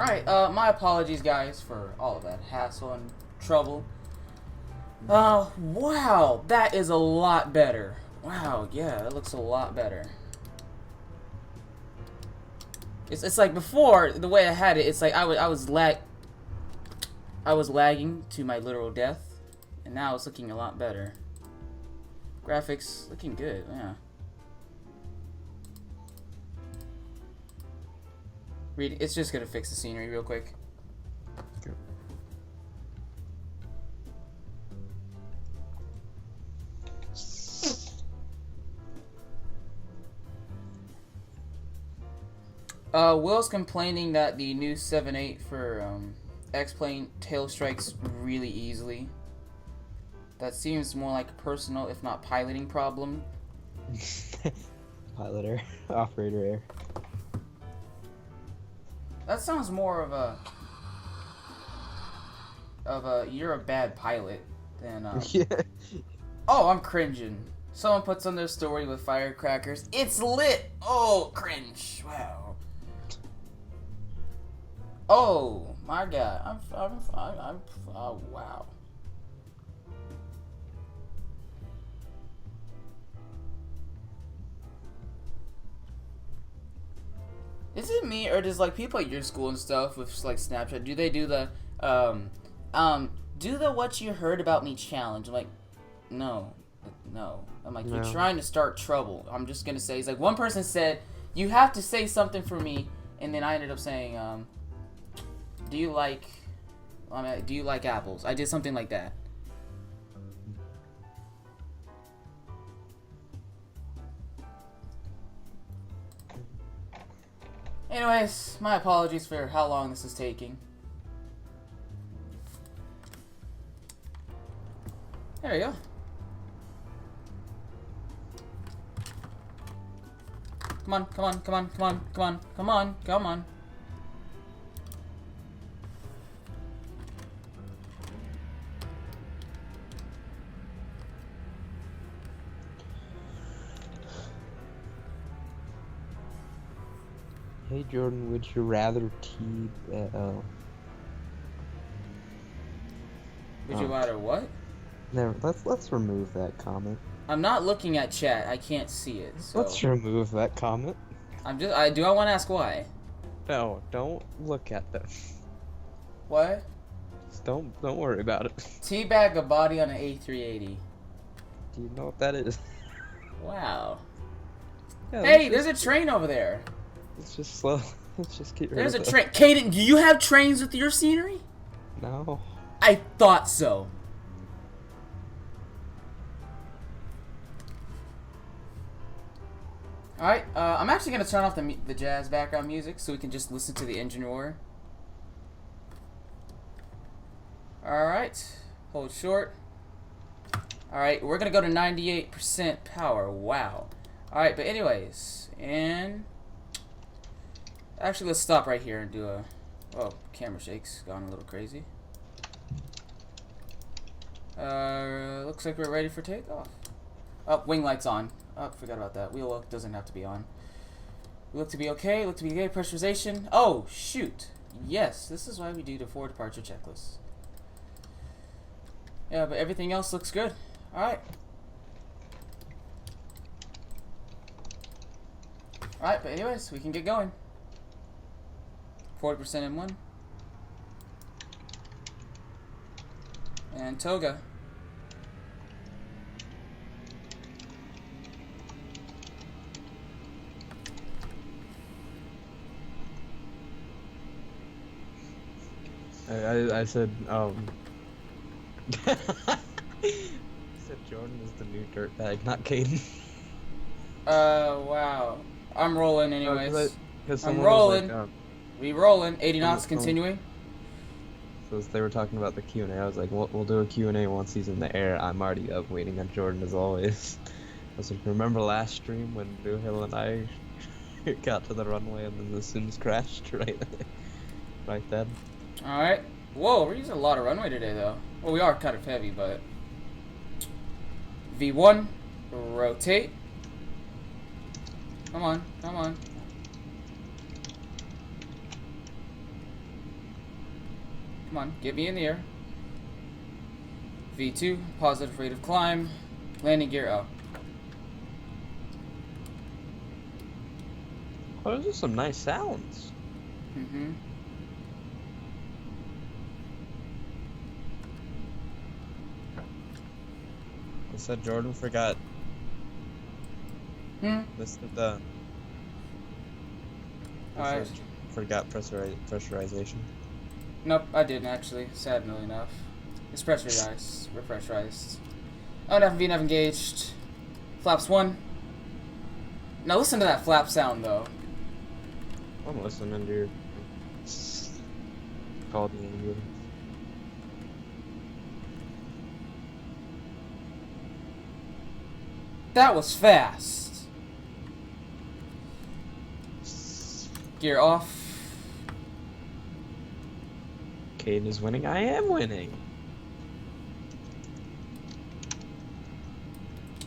Alright, my apologies, guys, for all of that hassle and trouble. Wow, that is a lot better. Wow, yeah, that looks a lot better. It's like before, the way I had it, it's like I was lagging to my literal death, and now it's looking a lot better. Graphics looking good, yeah. It's just gonna fix the scenery real quick. Okay. Will's complaining that the new 7.8 for X-Plane tail strikes really easily. That seems more like a personal, if not piloting problem. Pilot error, operator error. That sounds more of a you're a bad pilot than Yeah. Oh, I'm cringing. Someone puts on their story with firecrackers. It's lit. Oh, cringe. Wow. Oh my God. I'm oh wow. Is it me, or does like people at your school and stuff with like Snapchat, do they do the do the what you heard about me challenge? I'm like, no. I'm like, you're trying to start trouble. I'm just gonna say, it's like one person said, you have to say something for me, and then I ended up saying, do you like apples? I did something like that. Anyways, my apologies for how long this is taking. There we go. Come on, come on, come on, come on, come on, come on, come on. Hey Jordan, would you rather Would you rather what? Never. Let's remove that comment. I'm not looking at chat. I can't see it. So. Let's remove that comment. I want to ask why. No, don't look at them. What? Just don't worry about it. Teabag a body on an A380. Do you know what that is? Wow. Yeah, hey, there's a train over there. Let's just slow. Let's just keep. There's a train. Caden, do you have trains with your scenery? No. I thought so. Alright, I'm actually going to turn off the jazz background music so we can just listen to the engine roar. Alright, hold short. Alright, we're going to go to 98% power. Wow. Alright, but anyways, and... Actually, let's stop right here and do a... Oh, camera shakes. Gone a little crazy. Looks like we're ready for takeoff. Oh, wing lights on. Oh, forgot about that. Wheel look doesn't have to be on. We look to be okay. Look to be okay. Pressurization. Oh, shoot. Yes, this is why we do the forward departure checklist. Yeah, but everything else looks good. Alright. Alright, but anyways, we can get going. 40% in one. And toga. I said, I said Jordan is the new dirtbag, not Caden. Wow. I'm rolling anyways. I'm Was rolling. like, we rolling. 80 knots, continuing. So as they were talking about the Q&A, I was like, we'll do a Q&A once he's in the air. I'm already up waiting on Jordan as always. I was like, remember last stream when Blue Hill and I got to the runway and then the Sims crashed right then? Alright. Whoa, we're using a lot of runway today, though. Well, we are kind of heavy, but... V1. Rotate. Come on, come on. Come on, get me in the air. V2, positive rate of climb. Landing gear up. Oh, those are some nice sounds. Mm-hmm. I said Jordan forgot. Listed the. Alright. Forgot pressurization. Nope, I didn't actually. Sadly enough. It's pressurized. We're pressurized. Oh, FV nav engaged. Flaps 1. Now listen to that flap sound though. I'm listening to your. Called me. That was fast. Gear off. Caden is winning. I am winning.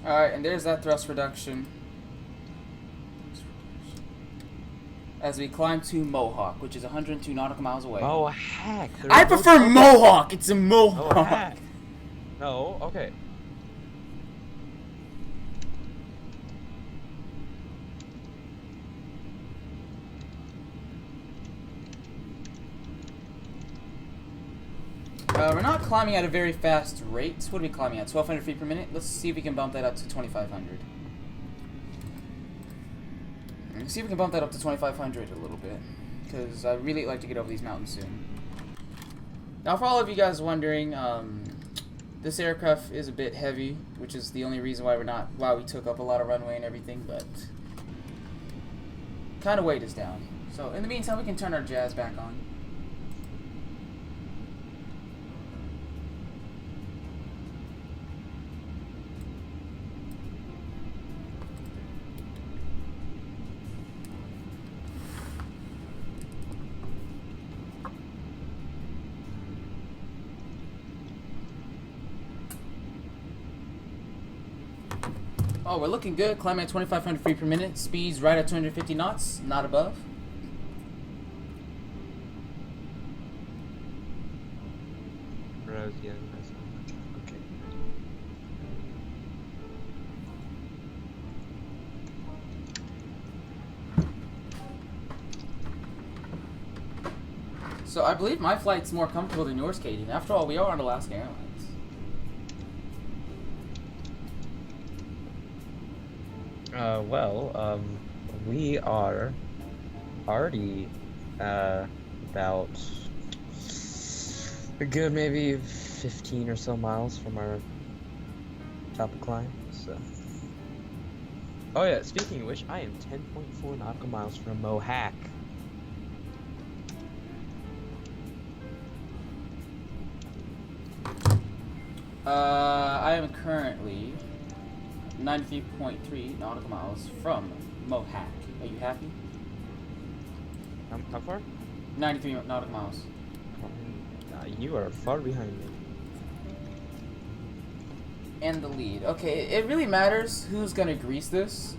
Alright, and there's that thrust reduction. As we climb to Mohawk, which is 102 nautical miles away. Oh, heck. I prefer Mohawk! It's a Mohawk! Oh, heck. No, okay. We're not climbing at a very fast rate. What are we climbing at? 1,200 feet per minute? Let's see if we can bump that up to 2,500. Let's see if we can bump that up to 2,500 a little bit. Because I'd really like to get over these mountains soon. Now, for all of you guys wondering, this aircraft is a bit heavy, which is the only reason why we took up a lot of runway and everything, but kind of weight is down. So, in the meantime, we can turn our jazz back on. Oh, we're looking good. Climbing at 2,500 feet per minute. Speeds right at 250 knots, not above. Yeah, okay. So I believe my flight's more comfortable than yours, Katie. After all, we are on Alaska Airlines. We are already about a good maybe 15 or so miles from our top of climb. So. Oh yeah, speaking of which, I am 10.4 nautical miles from Mohawk. I am currently 93.3 nautical miles from Mohawk. Are you happy? How far? 93 nautical miles. You are far behind me. And the lead. Okay, it really matters who's gonna grease this.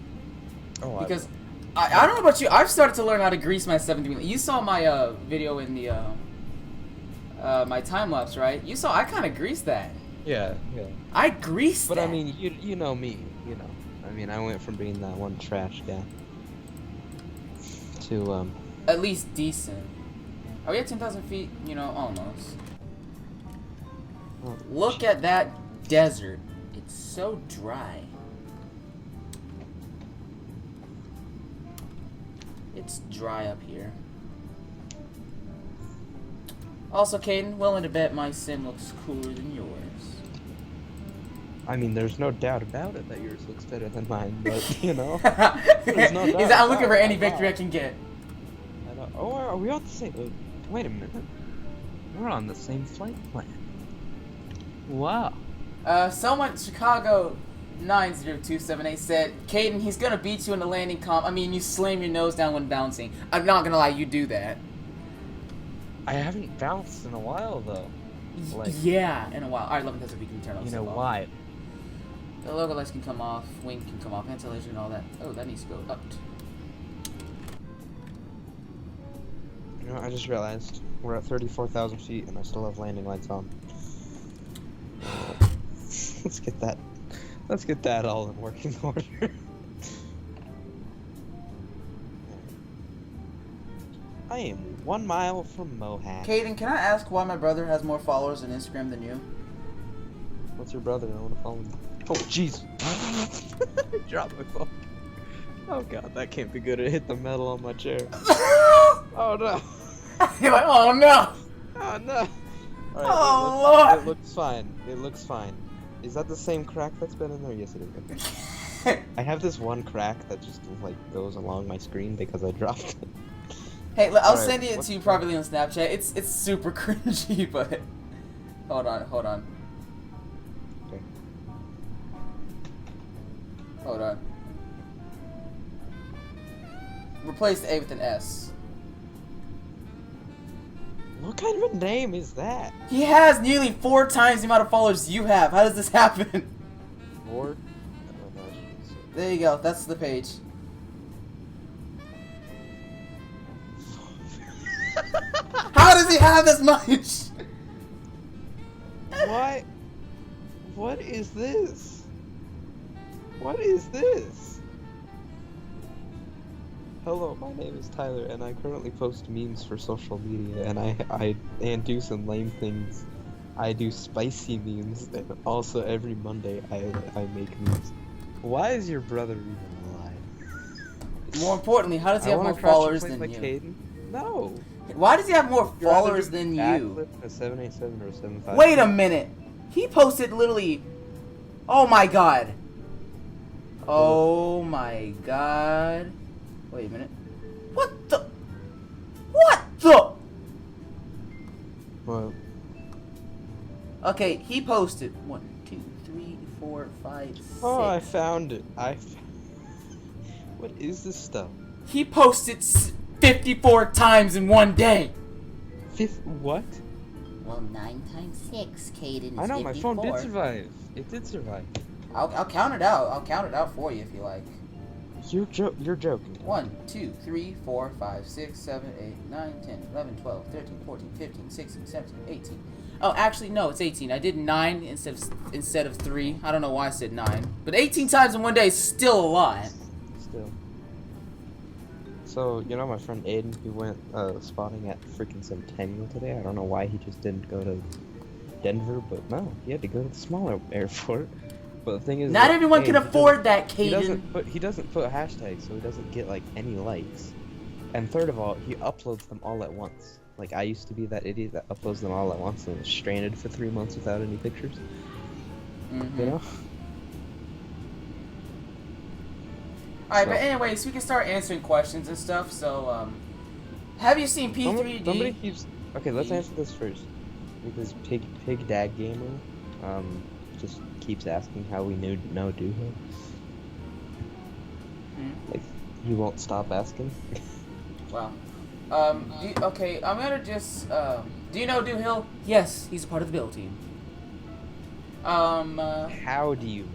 Oh, because I don't know about you. I've started to learn how to grease my 17. You saw my video in the my time lapse, right? You saw I kind of greased that. Yeah. I greased But that. I mean, you know me, you know. I mean, I went from being that one trash guy to at least decent. Are we at 10,000 feet? You know, almost. Oh, Look at that desert. It's so dry. It's dry up here. Also, Caden, willing to bet my sim looks cooler than yours. I mean, there's no doubt about it that yours looks better than mine, but you know, There's no doubt. I'm looking for any victory I can get. I know. Oh, are we all the same? Wait a minute. We're on the same flight plan. Wow. Someone, Chicago 90278 said, Caden, he's gonna beat you in the landing comp. I mean, you slam your nose down when bouncing. I'm not gonna lie, you do that. I haven't bounced in a while though. Like, yeah, in a while. Alright, 11,000 feet can turn off. you know why? The logo lights can come off, wing can come off, ventilation and all that. Oh, that needs to go up. You know, I just realized We're at 34,000 feet, and I still have landing lights on. Let's get that. Let's get that all in working order. I am 1 mile from Mohat. Caden, can I ask why my brother has more followers on Instagram than you? What's your brother? I want to follow him. Oh, jeez. Dropped my phone. Oh, God, that can't be good. It hit the metal on my chair. Oh, no. You're like, oh, no. Oh, no. All right, Oh, Lord. It looks fine. It looks fine. Is that the same crack that's been in there? Yes, it is. Okay. I have this one crack that just, like, goes along my screen because I dropped it. Hey, I'll send it to you privately on Snapchat. It's super cringy, but... Hold on. Okay. Hold on. Replace the A with an S. What kind of a name is that? He has nearly 4 times the amount of followers you have. How does this happen? 4? There you go. That's the page. How does he have this much? What is this? What is this? Hello, my name is Tyler, and I currently post memes for social media, and I do some lame things. I do spicy memes, and also every Monday I make memes. Why is your brother even alive? More importantly, how does he have more followers than you? Caden? No. Why does he have more followers than you? A 787 or a 75. Wait a minute. He posted literally... Oh my god. Oh my god. Wait a minute. What the... What? Okay, he posted 1, 2, 3, 4, 5, 6. Oh, I found it. What is this stuff? He posted 54 times in one day. What? Well, 9 times 6, Caden, is I know, 54. my phone did survive. It did survive. I'll count it out. I'll count it out for you if you like. You're joking. 1, 2, 3, 4, 5, 6, 7, 8, 9, 10, 11, 12, 13, 14, 15, 16, 17, 18. Oh, actually, no, it's 18. I did 9 instead of 3. I don't know why I said 9. But 18 times in one day is still a lot. Still. So, you know my friend Aiden, he went spotting at freaking Centennial today. I don't know why he just didn't go to Denver, but no, he had to go to the smaller airport. But the thing is, not everyone can afford that, Caden. He doesn't put hashtags, so he doesn't get like any likes. And third of all, he uploads them all at once. Like I used to be that idiot that uploads them all at once and was stranded for 3 months without any pictures. Mm-hmm. You know. Alright, but anyways, we can start answering questions and stuff. So, have you seen P3D? Somebody keeps. Okay, let's answer this first. Because Pig Dad Gamer, just keeps asking how we know Duho. Like, he won't stop asking. Wow. Okay, I'm gonna just, do you know Duhill? Yes, he's a part of the build team. How do you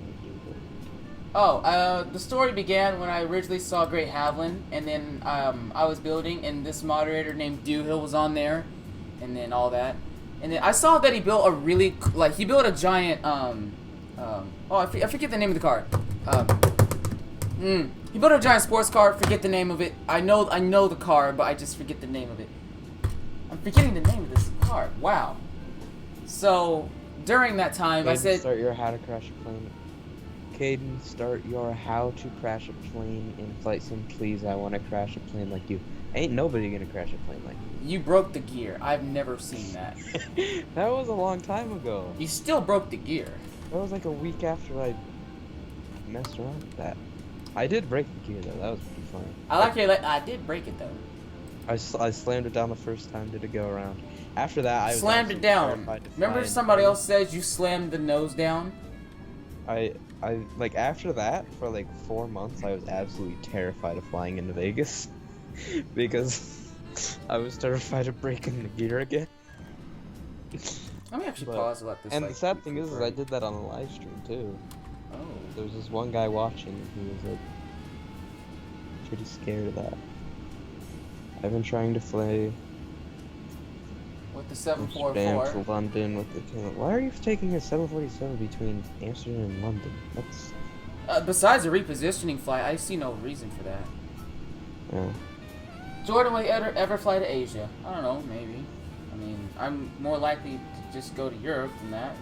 know the story began when I originally saw Great Haviland, and then, I was building, and this moderator named Duhill was on there, and then all that. And then I saw that he built a really, he built a giant, I forget the name of the car. He built a giant sports car, forget the name of it. I know the car, but I just forget the name of it. I'm forgetting the name of this car. Wow. So, during that time, I said... Start your how to crash a plane. Caden, start your how to crash a plane in Flight Sim, please. I want to crash a plane like you. Ain't nobody gonna crash a plane like you. You broke the gear. I've never seen that. That was a long time ago. You still broke the gear. That was like a week after I messed around with that. I did break the gear though. That was pretty funny. I did break it though. I slammed it down the first time. Did it go around? After that, I slammed it down. Remember somebody else says you slammed the nose down? I like after that for like 4 months I was absolutely terrified of flying into Vegas because I was terrified of breaking the gear again. Let me actually pause and let this. And the sad thing is I did that on a live stream too. Oh. There's this one guy watching who was like pretty scared of that. I've been trying to fly with the Amsterdam 744. to London with the. Why are you taking a 747 between Amsterdam and London? That's. Besides a repositioning flight, I see no reason for that. Yeah. Jordan, will you ever fly to Asia? I don't know, maybe. I mean, I'm more likely to just go to Europe than that,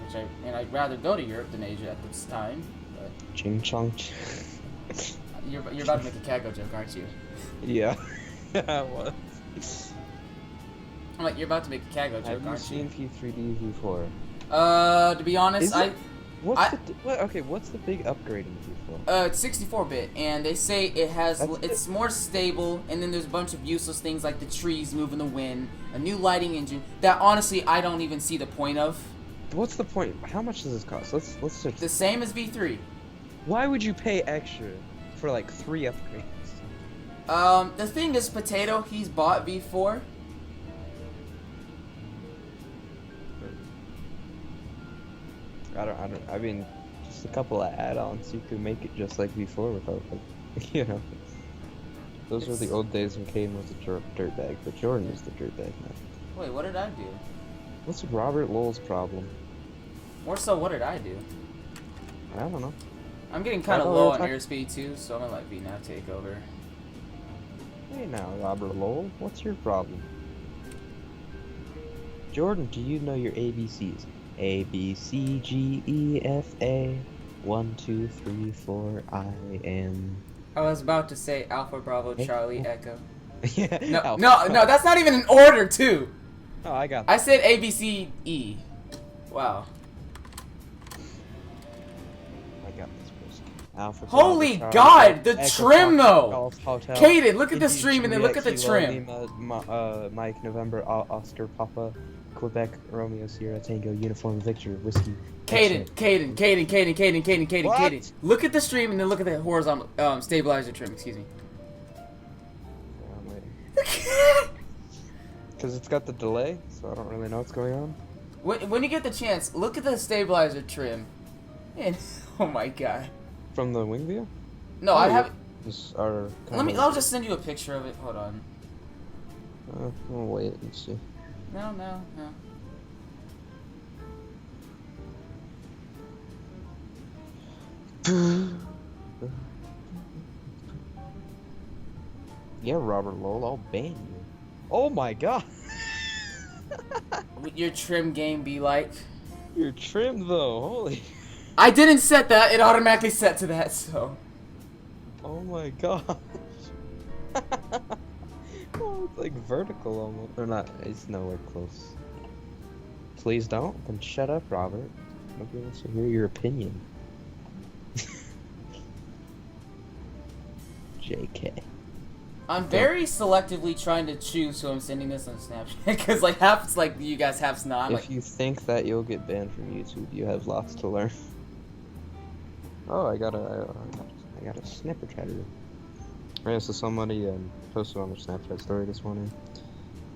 and I'd rather go to Europe than Asia at this time. But Ching chong. you're about to make a Kago joke, aren't you? Yeah. Yeah, I was. I'm like, you're about to make a Kago joke, Have you aren't seen you? P3D V4? To be honest, What's the big upgrade in V4? It's 64-bit, and they say it's more stable, and then there's a bunch of useless things like the trees move in the wind, a new lighting engine that honestly I don't even see the point of. What's the point? How much does this cost? Let's search. The same as V3. Why would you pay extra for like 3 upgrades? The thing is, Potato, he's bought V4. I mean, just a couple of add-ons, you could make it just like V4 without, like, you know. Those were the old days when Caden was a dirtbag, but Jordan is the dirtbag now. Wait, what did I do? What's Robert Lowell's problem? More so, what did I do? I don't know. I'm getting kind of thought we low were on talking- airspeed too, so I'm gonna let VNAV take over. Hey now, Robert Lowell, what's your problem? Jordan, do you know your ABCs? A, B, C, G, E, F, A. 1, 2, 3, 4, I am. I was about to say Alpha Bravo Charlie Echo. Yeah. No, that's not even in order too. Oh, I got. I said A B C E. Wow. I got this person. Alpha. Holy Bravo, God, Charlie, the Echo, trim Fox, though. Golf, Hotel, Kaden, look at the Indy, stream and then look at the Juliet, trim. Kilo, Mike, November, Oscar, Papa, Quebec, Romeo, Sierra, Tango, Uniform, Victor, Whiskey. Kaden. What? Look at the stream and then look at the horizontal stabilizer trim. Excuse me. I'm waiting. Because it's got the delay, so I don't really know what's going on. When you get the chance, look at the stabilizer trim. And oh my God. From the wing view? No, I have. I'll just send you a picture of it. Hold on. We'll wait and see. No. Yeah, Robert Lowell, I'll ban you. Oh my God! Would your trim game be like? You're trimmed though, holy. I didn't set that, it automatically set to that, so. Oh my gosh. Oh, it's like vertical almost. Or not, it's nowhere close. Please don't, then shut up, Robert. Nobody wants to hear your opinion. JK. I'm very selectively trying to choose who I'm sending this on Snapchat, because like half it's like you guys, half's not. If you think that you'll get banned from YouTube, you have lots to learn. Oh, I got a snapper chatter. Yeah, so somebody posted on their Snapchat story this morning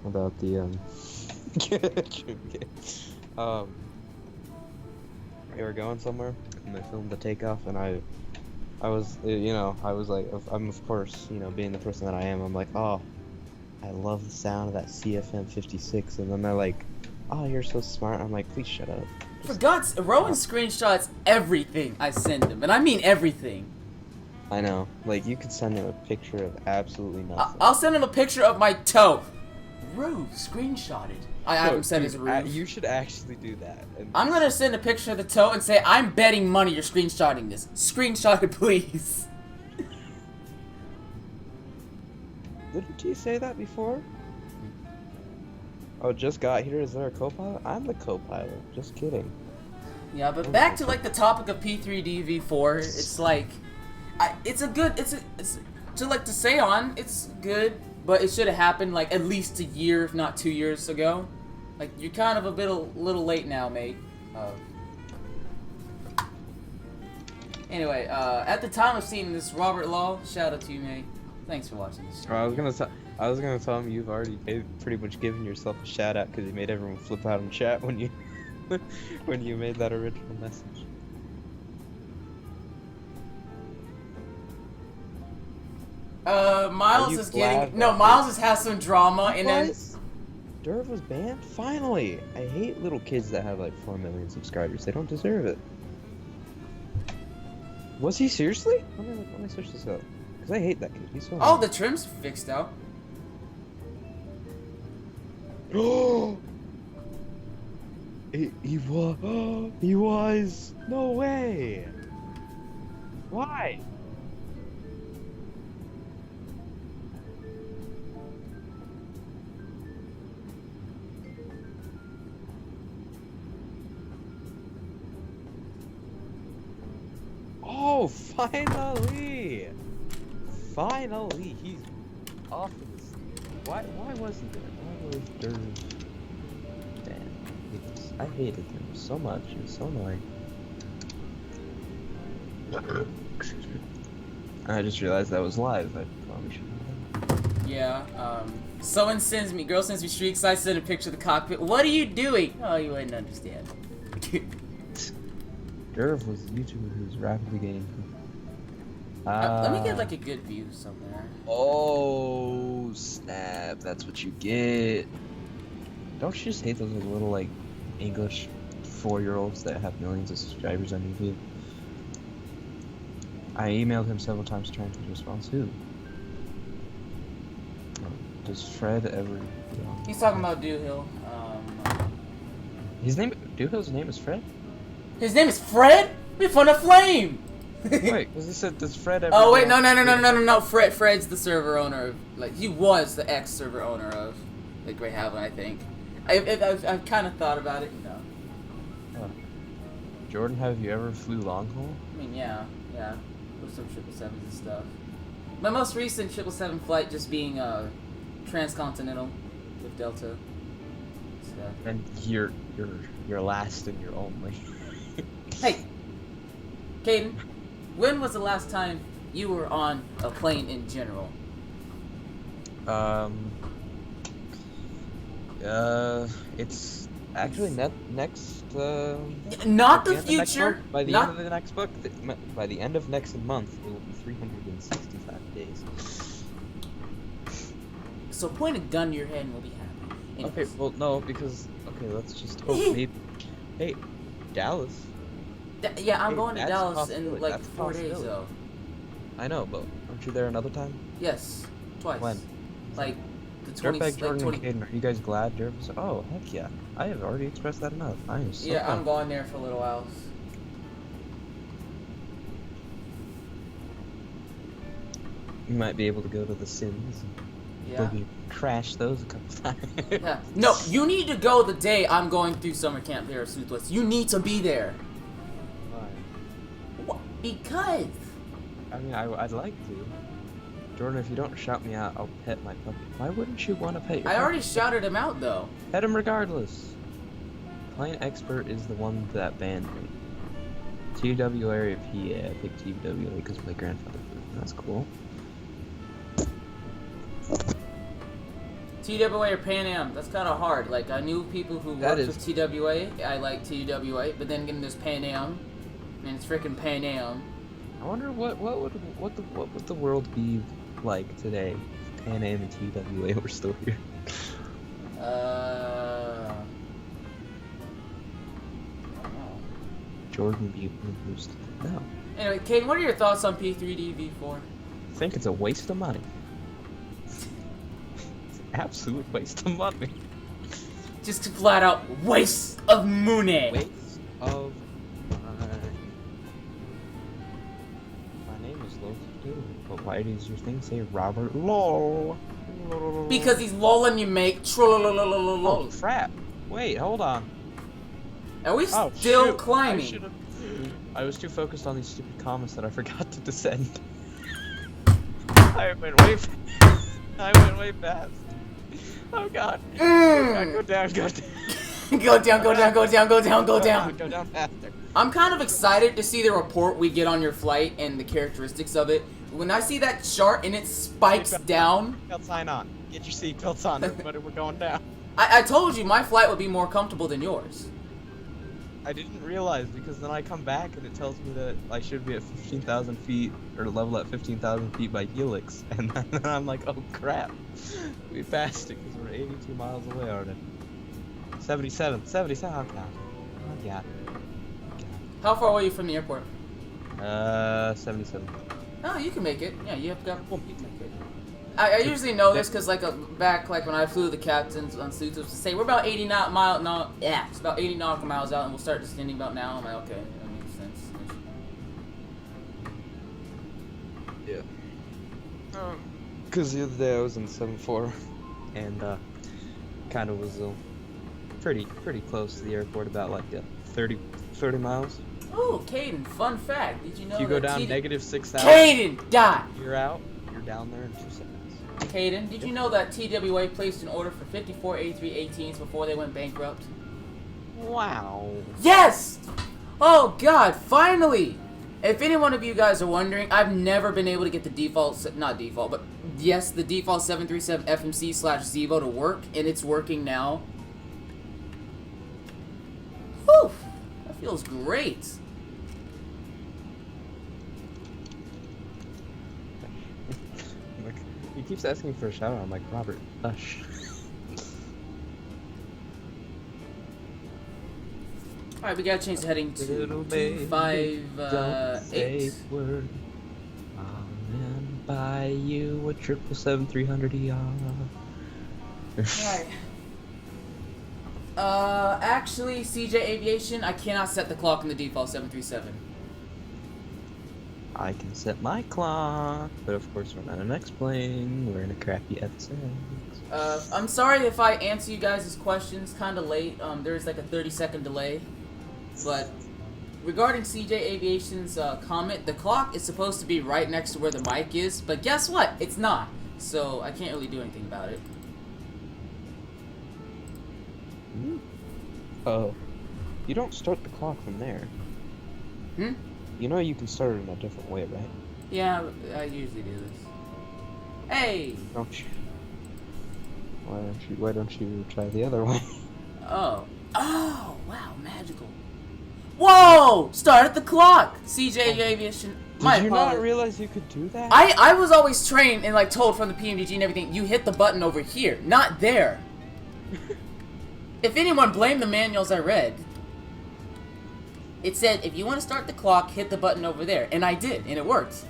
about the they were going somewhere and they filmed the takeoff, and I was like, I'm of course, being the person that I am, I'm like, oh, I love the sound of that CFM 56, and then they're like, oh, you're so smart. I'm like, please shut up. For God's, Rowan screenshots everything I send him, and I mean everything. I know, like, you could send him a picture of absolutely nothing. I'll send him a picture of my toe. Roo, screenshotted. I haven't said his Roo. You should actually do that. I'm gonna send a picture of the toe and say, I'm betting money you're screenshotting this. Screenshot it, please. Didn't you say that before? Oh, just got here. Is there a co-pilot? I'm the co-pilot. Just kidding. Yeah, but back to like the topic of P3D V4. It's like, it's to say on. It's good, but it should have happened like at least a year, if not 2 years ago. Like you're kind of a little late now, mate. Anyway, at the time of seeing this, Robert Law, shout out to you, mate. Thanks for watching this. I was gonna tell him you've already pretty much given yourself a shout out because you made everyone flip out in chat when you when you made that original message. Miles is getting Miles has had some drama, and then Derv was banned? Finally! I hate little kids that have like 4 million subscribers. They don't deserve it. Was he seriously? Let me switch this up. Because I hate that kid. He's so Oh, annoying. the trim's fixed out. Oh! He was. He was. No way. Why? Oh, finally! Finally, he's off of this. Why was he there? Why was Derv? I hated him so much. He was so annoying. Excuse me. I just realized that was live. I probably shouldn't have. Yeah, someone sends me, girl sends me streaks, I send a picture of the cockpit. What are you doing? Oh, you wouldn't understand. Derv was a YouTuber who's rapidly gaining. Let me get like a good view somewhere. Oh, snap. That's what you get. Don't you just hate those little, like, English 4-year-olds that have millions of subscribers on YouTube? I emailed him several times trying to get a response. Who? Does Fred ever... He's talking about Doohill. His name... Doohill's name is Fred? His name is Fred? We're from the flame! Wait, because he said, does Fred ever... Oh, wait, no. Fred's the server owner of... Like, he was the ex-server owner of the Grey Haven, I think. I've kind of thought about it, you know. Oh. Jordan, have you ever flew long haul? I mean, yeah. With some 777s and stuff. My most recent 777 flight just being transcontinental with Delta. Stuff. And you're last and you're only. Hey, Caden, when was the last time you were on a plane in general? It's actually next. Not the end of next future. month. By the end of the next book, by the end of next month, it will be 365 days. So point a gun to your head and we'll be happy. Okay, Anyways. well, no, because let's just hope maybe. Hey, Dallas. Yeah, I'm Hey, going to that's a Dallas in possibility. like That's a 4 days possibility. though. I know, but aren't you there another time? Yes, twice. When? Like the 20. Dirtbag Like Jordan 20. and Caden, are you guys glad Derv was? Oh, heck yeah! I have already expressed that enough. I am so Yeah, glad. I'm going there for a little while. You might be able to go to the Sims. Yeah. Maybe crash those a couple times. Yeah. No, you need to go the day I'm going through summer camp there at Southless. You need to be there. Why? What? Because. I mean, I'd like to. Jordan, if you don't shout me out, I'll pet my puppy. Why wouldn't you want to pet your I puppy? already shouted him out though. Pet him regardless. Plane Expert is the one that banned me. TWA, yeah, I picked TWA because my grandfather flew. That's cool. TWA or Pan Am, that's kind of hard. Like, I knew people who That worked is- with TWA. I like TWA, but then again, there's Pan Am, and it's freaking Pan Am. I wonder what would the world be like today if Pan Am and TWA were still here. I don't know. Jordan Butte boost. No. Anyway, Kane, what are your thoughts on P3D V4? I think it's a waste of money. It's an absolute waste of money. Just flat out waste of money. Waste of money. My name is Loki too, but why does your thing say Robert LOL? Because he's lolling you, make. Oh crap! Wait, hold on. Are we Oh, still shoot. climbing? I was too focused on these stupid comments that I forgot to descend. I went way fast. Oh god. Go down. Go down. Go down faster. I'm kind of excited to see the report we get on your flight and the characteristics of it. When I see that chart and it spikes down, Seatbelt sign on. Get your seatbelts on, everybody. We're going down. I told you my flight would be more comfortable than yours. I didn't realize because then I come back and it tells me that I should be at 15,000 feet or level at 15,000 feet by Helix, and then I'm like, oh crap, we passed it because we're 82 miles away already. 77, oh god, oh god. How far away are you from the airport? 77. Oh, you can make it. Yeah, you have got. Well, You can make it. I usually know this because back when I flew the captains on suits, it was to say we're about 80 it's about 80 nautical miles out, and we'll start descending about now. I'm like, okay, that makes sense. Yeah. Because the other day I was in 7-4, and kind of was pretty close to the airport, about like 30 miles. Oh, Caden, fun fact. Did you know If you go that down negative 6,000, Caden, die! you're out. You're down there in 2 seconds. Caden, did you know that TWA placed an order for 54 A318s before they went bankrupt? Wow. Yes! Oh god, finally! If any one of you guys are wondering, I've never been able to get the the default 737 FMC/Zevo to work, and it's working now. Whew! That feels great. He keeps asking me for a shout out. I'm like, Robert, hush. Alright, we gotta change the heading to 258. Word. I'll buy you a 777-300 ER. Alright. Actually, CJ Aviation, I cannot set the clock on the default 737. I can set my clock, but of course we're not an X-plane. We're in a crappy F6. I'm sorry if I answer you guys' questions kind of late. There's like a 30-second delay. But regarding CJ Aviation's comment, the clock is supposed to be right next to where the mic is, but guess what? It's not. So I can't really do anything about it. Oh, you don't start the clock from there. Hmm? You know you can start it in a different way, right? Yeah, I usually do this. Hey! Don't you? Why don't you try the other way? Oh. Oh, wow, magical. Whoa! Started the clock! CJ Aviation. Did you not realize you could do that? I was always trained and like told from the PMDG and everything, you hit the button over here, not there. If anyone, blame the manuals I read. It said, if you want to start the clock, hit the button over there. And I did, and it worked.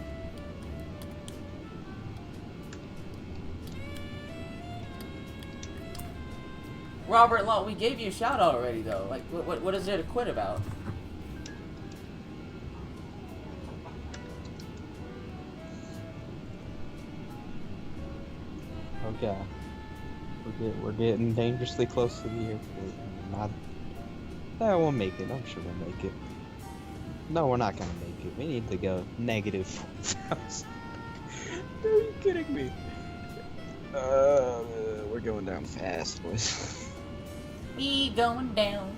Robert Law, we gave you a shout out already, though. Like, what is there to quit about? Okay. We're getting dangerously close to the airport. We'll make it. I'm sure we'll make it. No, we're not gonna make it. We need to go negative 4,000. Are you kidding me? We're going down fast, boys. We going down.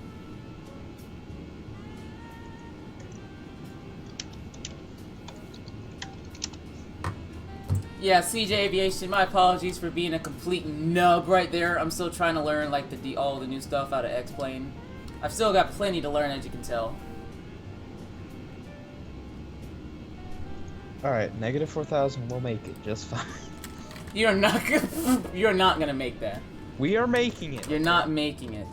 Yeah, CJ Aviation, my apologies for being a complete nub right there. I'm still trying to learn like all the new stuff out of X-Plane. I've still got plenty to learn, as you can tell. Alright, negative 4,000, we'll make it just fine. You're not gonna make that. We are making it. You're not making it.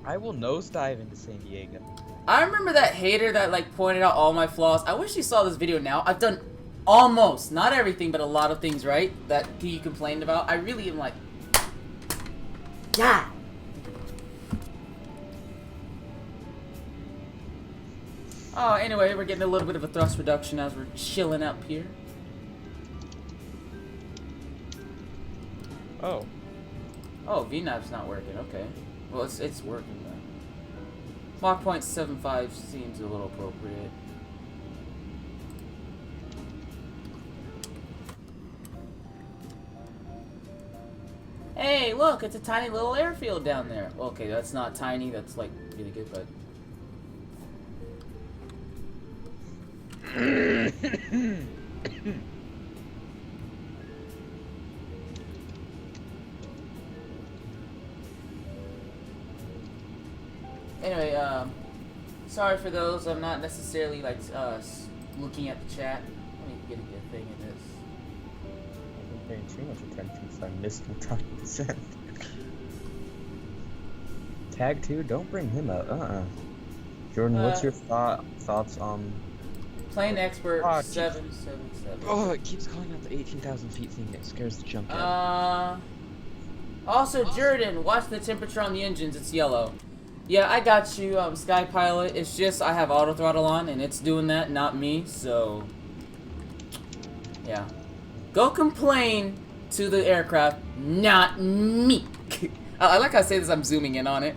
I will nosedive into San Diego. I remember that hater that like pointed out all my flaws. I wish you saw this video now. I've done almost, not everything, but a lot of things right that he complained about. I really am like, yeah. Oh, anyway, we're getting a little bit of a thrust reduction as we're chilling up here. Oh. Oh, VNAV's not working. Okay. Well, it's working then. Mach point 75 seems a little appropriate. Hey, look, it's a tiny little airfield down there. Okay, that's not tiny. That's like really good, but. Anyway, Sorry for those. I'm not necessarily like looking at the chat. Let me get a good thing of this. I've been paying too much attention, so I missed my 20%. Tag 2, don't bring him out. Jordan, what's your thoughts on Plane Expert Oh, 777? Oh, it keeps calling out the 18,000 feet thing. It scares the junk out. Also, Jordan, watch the temperature on the engines. It's yellow. Yeah, I got you, Sky Pilot. It's just I have auto throttle on, and it's doing that, not me. So, yeah, go complain to the aircraft, not me. I like how I say this. I'm zooming in on it.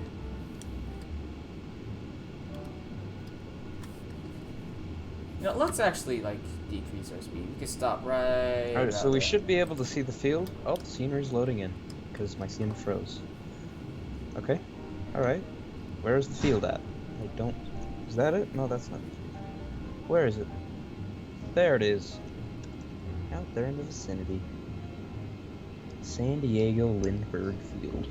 You know, let's actually, like, decrease our speed. We can stop right Alright, so we there. should be able to see the field. Oh, the scenery's loading in, because my sim froze. Okay, alright. Where's the field at? I don't... Is that it? No, that's not it. Where is it? There it is. Out there in the vicinity. San Diego Lindbergh Field.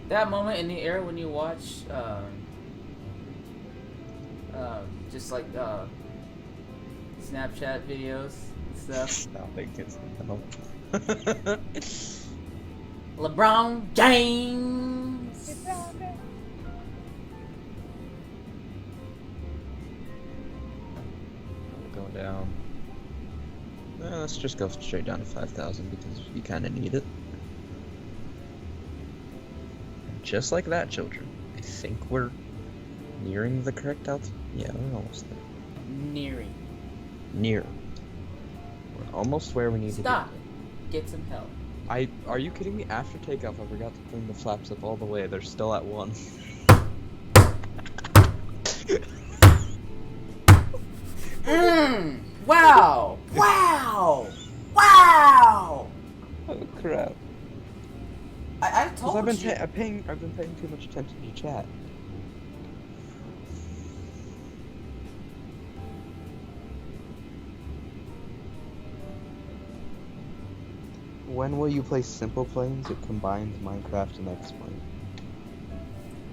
That moment in the air when you watch, just like, Snapchat videos and stuff. I don't think it's LeBron James! Going down. Let's just go straight down to 5,000 because you kind of need it. Just like that, children. I think we're nearing the correct altitude. Yeah, we're almost there. Nearing. Near. We're almost where we need Stop to it. Get some help. be. Are you kidding me? After takeoff, I forgot to clean the flaps up all the way. They're still at 1. Wow! Wow! Wow! Oh crap! I told I've been you. I've been paying too much attention to chat. When will you play Simple Planes? It combines Minecraft and X-Plane.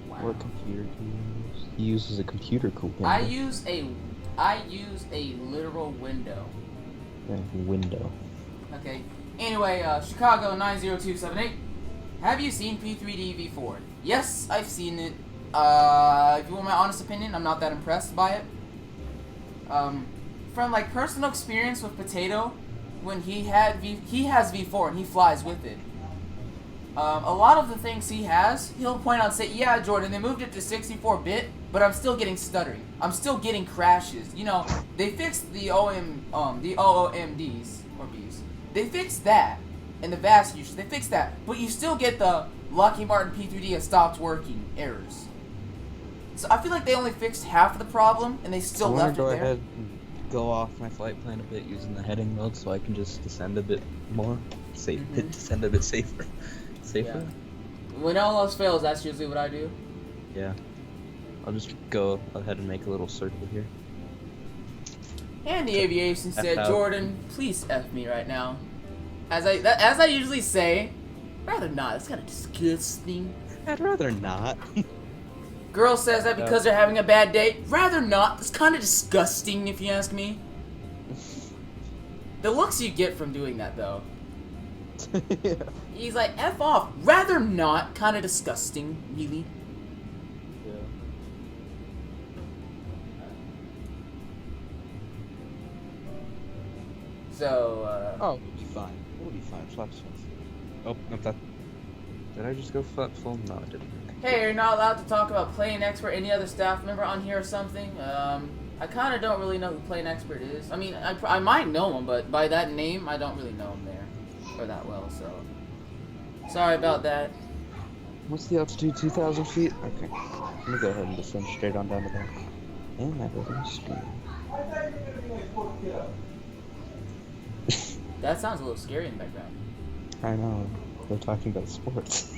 Wow. What computer do you use? He uses a computer cool camera. I use a literal window. Yeah, window. Okay. Anyway, Chicago 90278. Have you seen P3D V4? Yes, I've seen it. If you want my honest opinion, I'm not that impressed by it. From like personal experience with Potato, when he has V4 and he flies with it. A lot of the things he has, he'll point out and say, yeah, Jordan, they moved it to 64-bit, but I'm still getting stuttering. I'm still getting crashes. You know, they fixed the OOMDs, or Bs. They fixed that, and the vast usage, they fixed that, but you still get the Lockheed Martin P3D has stopped working errors. So I feel like they only fixed half of the problem, and they still left it there. Go ahead and go off my flight plan a bit using the heading mode so I can just descend a bit more. Descend a bit safer. Safer? Yeah. When all else fails, that's usually what I do. Yeah. I'll just go ahead and make a little circle here. And the aviation said, F out. Jordan, please F me right now. As I usually say, rather not. It's kind of disgusting. I'd rather not. Girl says that because they're having a bad day. Rather not. It's kind of disgusting, if you ask me. The looks you get from doing that, though. Yeah. He's like, F off. Rather not. Kind of disgusting, really. Yeah. So, Oh, we'll be fine. We'll be fine. Flaps fine. Oh, not that. Did I just go flap full? No, I didn't. hey, you're not allowed to talk about Plane Expert, any other staff member on here or something. I kind of don't really know who Plane Expert is. I mean, I might know him, but by that name, I don't really know him there, or that well, so. Sorry about that. What's the altitude? 2,000 feet? Okay. Let me go ahead and descend straight on down to that. And that was on screen. That sounds a little scary in the background. I know. They're talking about sports.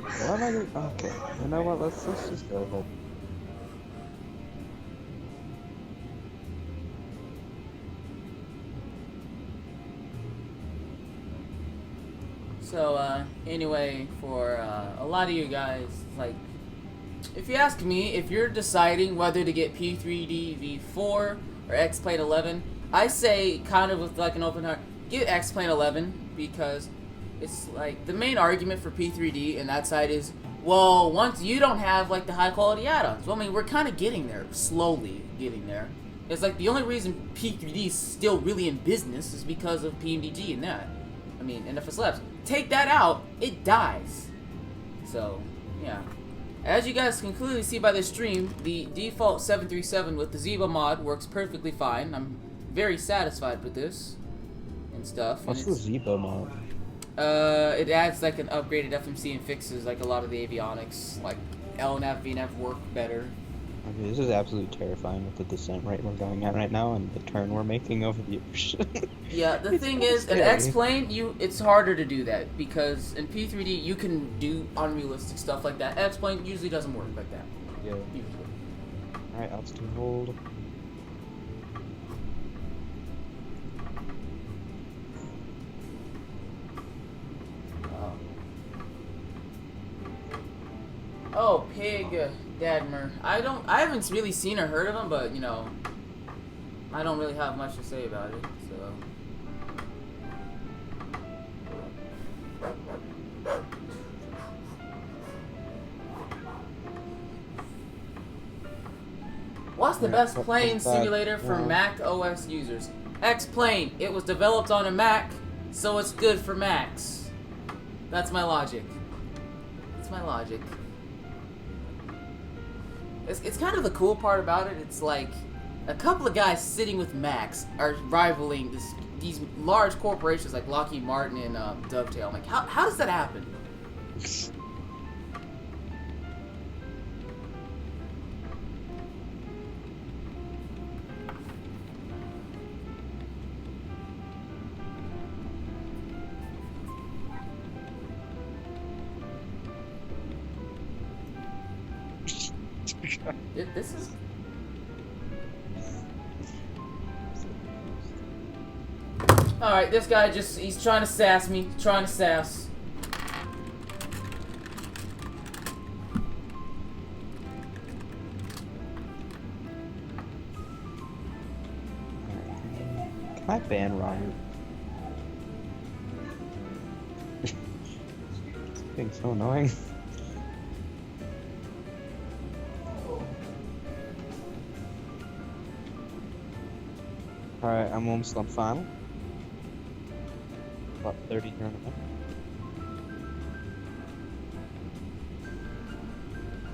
What am I gonna... Okay. You know what? Let's just go ahead. So, anyway, for a lot of you guys, like, if you ask me, if you're deciding whether to get P3D V4 or X-Plane 11, I say, kind of with like an open heart, get X-Plane 11, because it's like, the main argument for P3D and that side is, well, once you don't have like the high quality add-ons. Well, I mean, we're kind of getting there, slowly getting there. It's like the only reason P3D is still really in business is because of PMDG and that. I mean, NFS Labs. Take that out, it dies. So, yeah. As you guys can clearly see by this stream, the default 737 with the Zebo mod works perfectly fine. I'm very satisfied with this and stuff. What's the Zebo mod? It adds like an upgraded FMC and fixes like a lot of the avionics, like LNAV, VNAV work better. Okay, this is absolutely terrifying with the descent rate we're going at right now and the turn we're making over the ocean. Yeah, the thing is, in X-Plane, it's harder to do that, because in P3D, you can do unrealistic stuff like that. X-Plane usually doesn't work like that. Yeah. Usually. Alright, altitude hold. Oh, Pig Dadmer. I haven't really seen or heard of him, but, you know, I don't really have much to say about it, so. What's the best plane simulator for Mac OS users? X-Plane. It was developed on a Mac, so it's good for Macs. That's my logic. That's my logic. It's kind of the cool part about it. It's like a couple of guys sitting with Macs are rivaling these large corporations like Lockheed Martin and Dovetail. I'm like, how does that happen? This is... Alright, this guy he's trying to sass me. Trying to sass. Can I ban Robert? This thing's so annoying. Alright, I'm almost on final. About 30 here in a minute.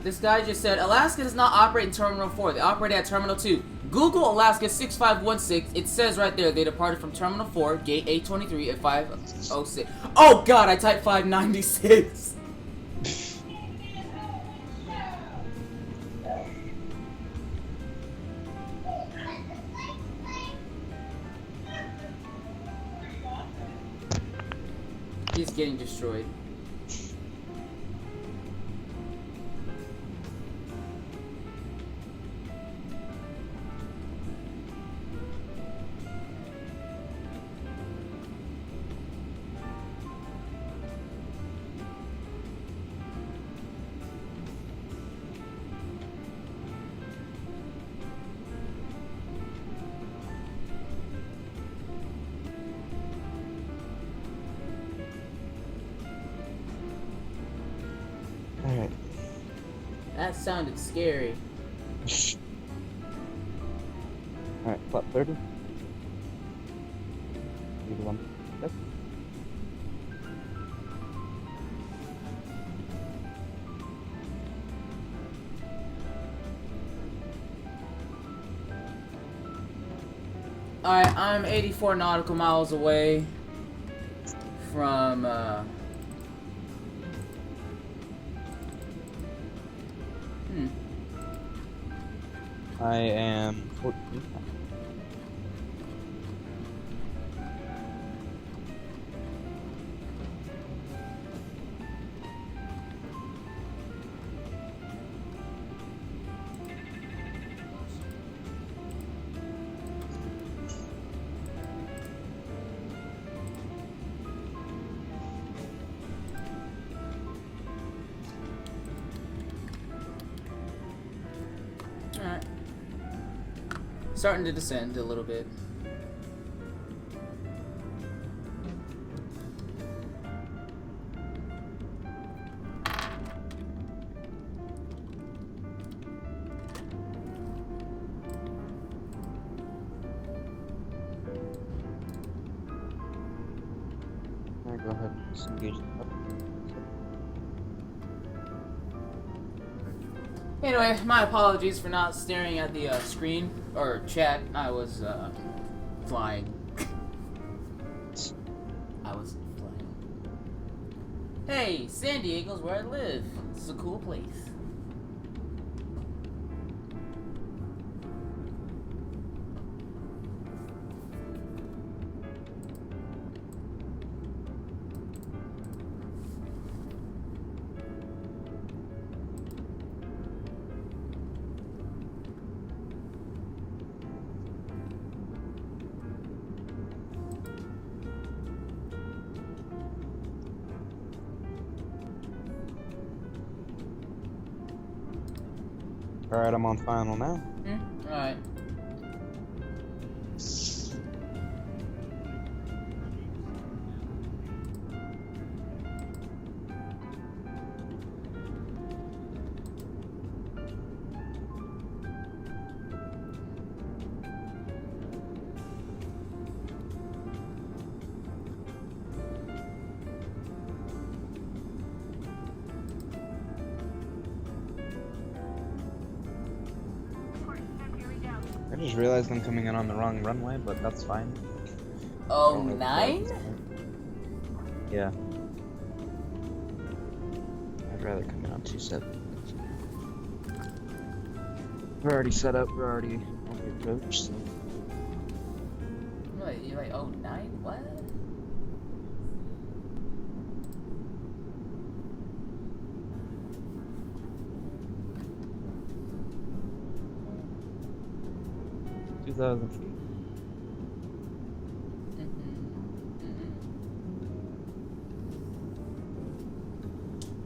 This guy just said, Alaska does not operate in Terminal 4. They operate at Terminal 2. Google Alaska 6516. It says right there they departed from Terminal 4, Gate 823 at 506. Oh god, I typed 596. He's getting destroyed. Alright. That sounded scary. Alright, flat 30. Either one. Yep. Alright, I'm 84 nautical miles away from, I am 14. Starting to descend a little bit. Alright, go ahead. Just engage the button. Anyway, my apologies for not staring at the screen or chat. I was flying. I was flying. Hey, San Diego's where I live. It's a cool place. Alright, I'm on final now. Alright. I just realized I'm coming in on the wrong runway, but that's fine. Oh, 9? Yeah. I'd rather come in on 27. We're already set up, we're already on the approach, so. Wait, you're like, oh, 9? What? $2,000 feet.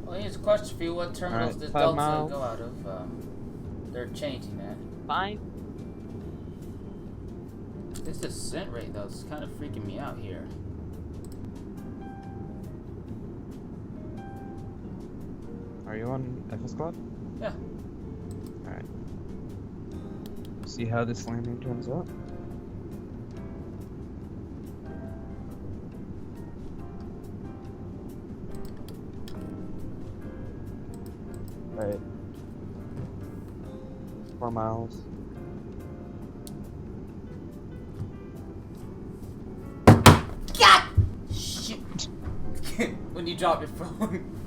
Well, here's a question for you. What terminals does 5 Delta miles. go out of? They're changing that. Fine. This descent rate, though, is kind of freaking me out here. Are you on FS Club? Yeah. Alright. See how this landing turns out? Right. 4 miles. God! Shoot! When you drop your phone.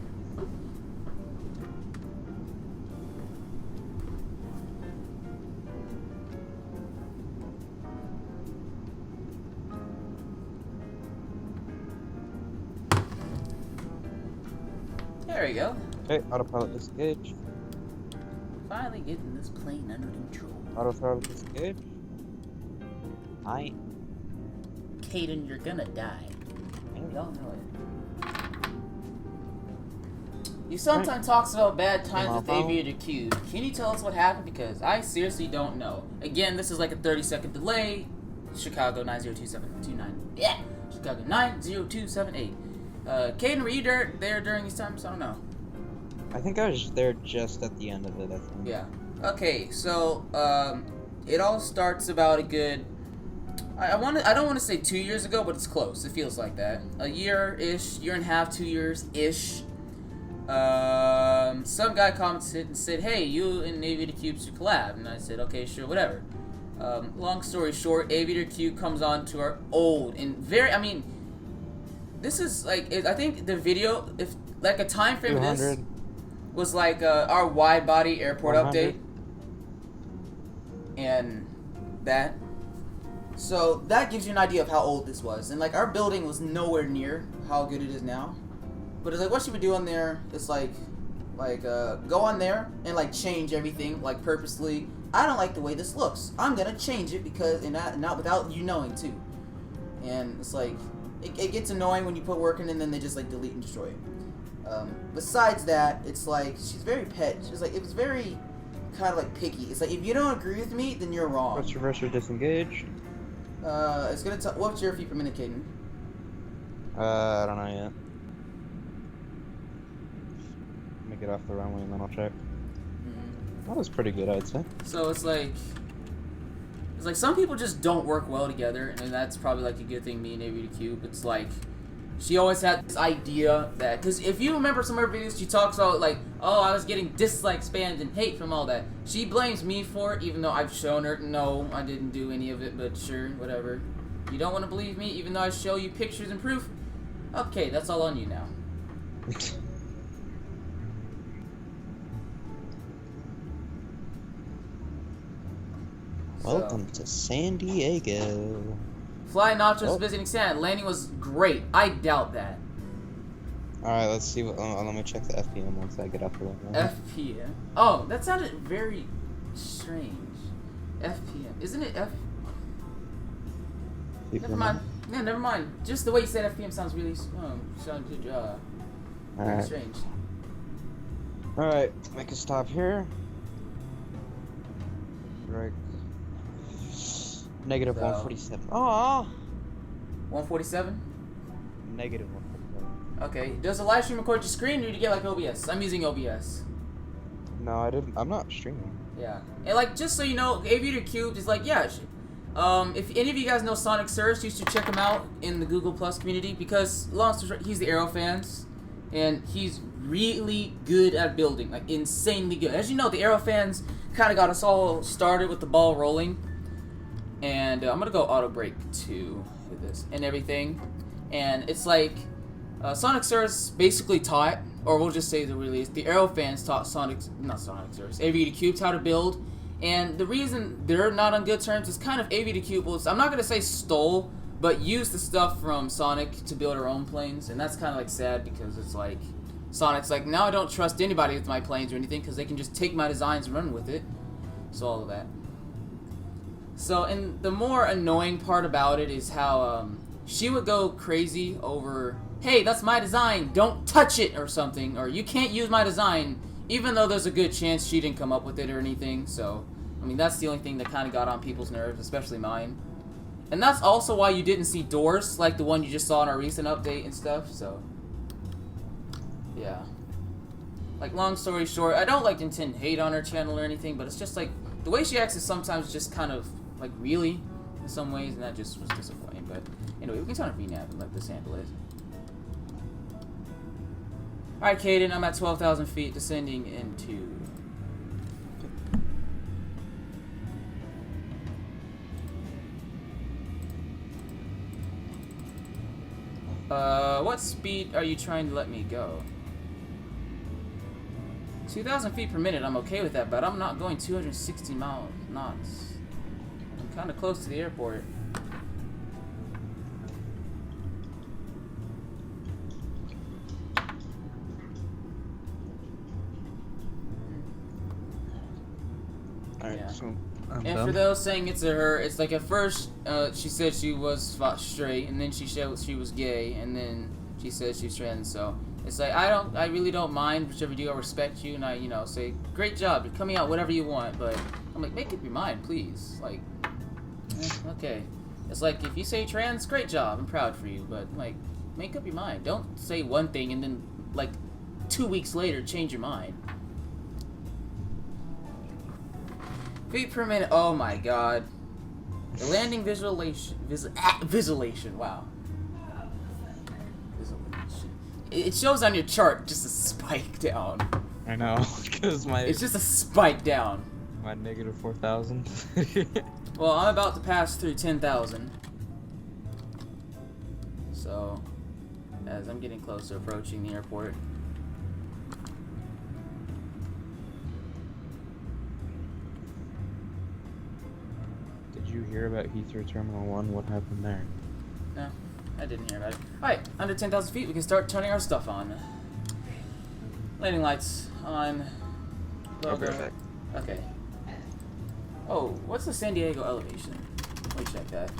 There we go. Okay, autopilot disengage. Finally getting this plane under control. Auto throttle disengage. Aye. Caden, you're gonna die. We all know it. You sometimes talks about bad times with Aviator Q. Can you tell us what happened? Because I seriously don't know. Again, this is like a 30-second delay. Chicago 90279. Yeah, Chicago 90278. Caden, were you there during these times? I don't know. I think I was there just at the end of it, I think. Yeah. Okay, so it all starts about a good I don't want to say 2 years ago, but it's close. It feels like that. A year-ish, year and a half, 2 years-ish. Some guy commented and said, "Hey, you and Aviator Q should collab." And I said, "Okay, sure, whatever." Long story short, Aviator Q comes on to our old and very, I mean, this is like, I think the video, if like a time frame of this was like our wide body airport 100. update and that. So that gives you an idea of how old this was. And like our building was nowhere near how good it is now. But it's like what you would do on there, it's like go on there and like change everything like purposely. I don't like the way this looks. I'm gonna change it because and not without you knowing too. And it's like it gets annoying when you put work in and then they just like delete and destroy it. Besides that, it's like she's very pet. She's like it was very kind of like picky. It's like if you don't agree with me, then you're wrong. What's reverse or disengaged? It's gonna tell. What's your feet per minute, Caden? I don't know yet. Let me get off the runway and then I'll check. That was pretty good, I'd say. So it's like some people just don't work well together, and that's probably like a good thing. Me and Avery the Cube. It's like she always had this idea that, because if you remember some of her videos, she talks about like, oh, I was getting dislikes, spams, and hate from all that. She blames me for it, even though I've shown her, no, I didn't do any of it, but sure, whatever. You don't want to believe me, even though I show you pictures and proof? Okay, that's all on you now. Welcome to San Diego. Fly Nachos visiting Santa. Landing was great. I doubt that. Alright, let's see what. Let me check the FPM once I get off the runway. FPM? Oh, that sounded very strange. FPM. Isn't it F? Never mind. Yeah, never mind. Just the way you said FPM sounds really Alright. strange. Alright, make a stop here. Right. Negative 147. Oh. 147? Negative 147. Okay. Does the live stream record your screen, or do you get like OBS? I'm using OBS. No, I didn't. I'm not streaming. Yeah. And like, just so you know, Aviator Cubed is like, yeah. If any of you guys know Sonic Surge, you should check him out in the Google Plus community, because long story short, he's the Aero fans, and he's really good at building, like insanely good. As you know, the Aero fans kind of got us all started with the ball rolling. And I'm gonna go auto brake too with this and everything. And it's like Sonic Surge basically taught, or we'll just say the release, the Aero fans taught Aviator Cubes how to build. And the reason they're not on good terms is kind of Aviator Cubes, I'm not gonna say stole, but used the stuff from Sonic to build our own planes. And that's kind of like sad, because it's like Sonic's like, now I don't trust anybody with my planes or anything, because they can just take my designs and run with it. So all of that. So, and the more annoying part about it is how she would go crazy over, hey, that's my design, don't touch it, or something, or you can't use my design, even though there's a good chance she didn't come up with it or anything. So, I mean, that's the only thing that kind of got on people's nerves, especially mine. And that's also why you didn't see doors like the one you just saw in our recent update and stuff, so yeah. Like, long story short, I don't like intend hate on her channel or anything, but it's just like the way she acts is sometimes just kind of like really in some ways, and that just was disappointing. But anyway, we can turn on VNAV and let this handle it. Alright, Caden, I'm at 12,000 feet, descending into what speed are you trying to let me go? 2,000 feet per minute, I'm okay with that, but I'm not going 260 knots. I'm kind of close to the airport. Alright, Yeah. so I'm And done. for those saying it's a her, it's like at first she said she was straight, and then she said she was gay, and then she said she's trans. So it's like I really don't mind whichever you do. I respect you, and I say great job, you're coming out whatever you want. But I'm like, make up your mind, please. Like, okay, it's like if you say trans, great job, I'm proud for you. But like, make up your mind. Don't say one thing and then like 2 weeks later change your mind. Feet per minute. Oh my god. The landing visualization. Wow. Visualization. It shows on your chart just a spike down. I know, because It's just a spike down. my negative 4,000. Well, I'm about to pass through 10,000. So, as I'm getting closer, approaching the airport. Did you hear about Heathrow Terminal 1? What happened there? No, I didn't hear about it. Alright, under 10,000 feet, we can start turning our stuff on. Landing lights on. Logo. Perfect. Okay. Oh, what's the San Diego elevation? Let me check that.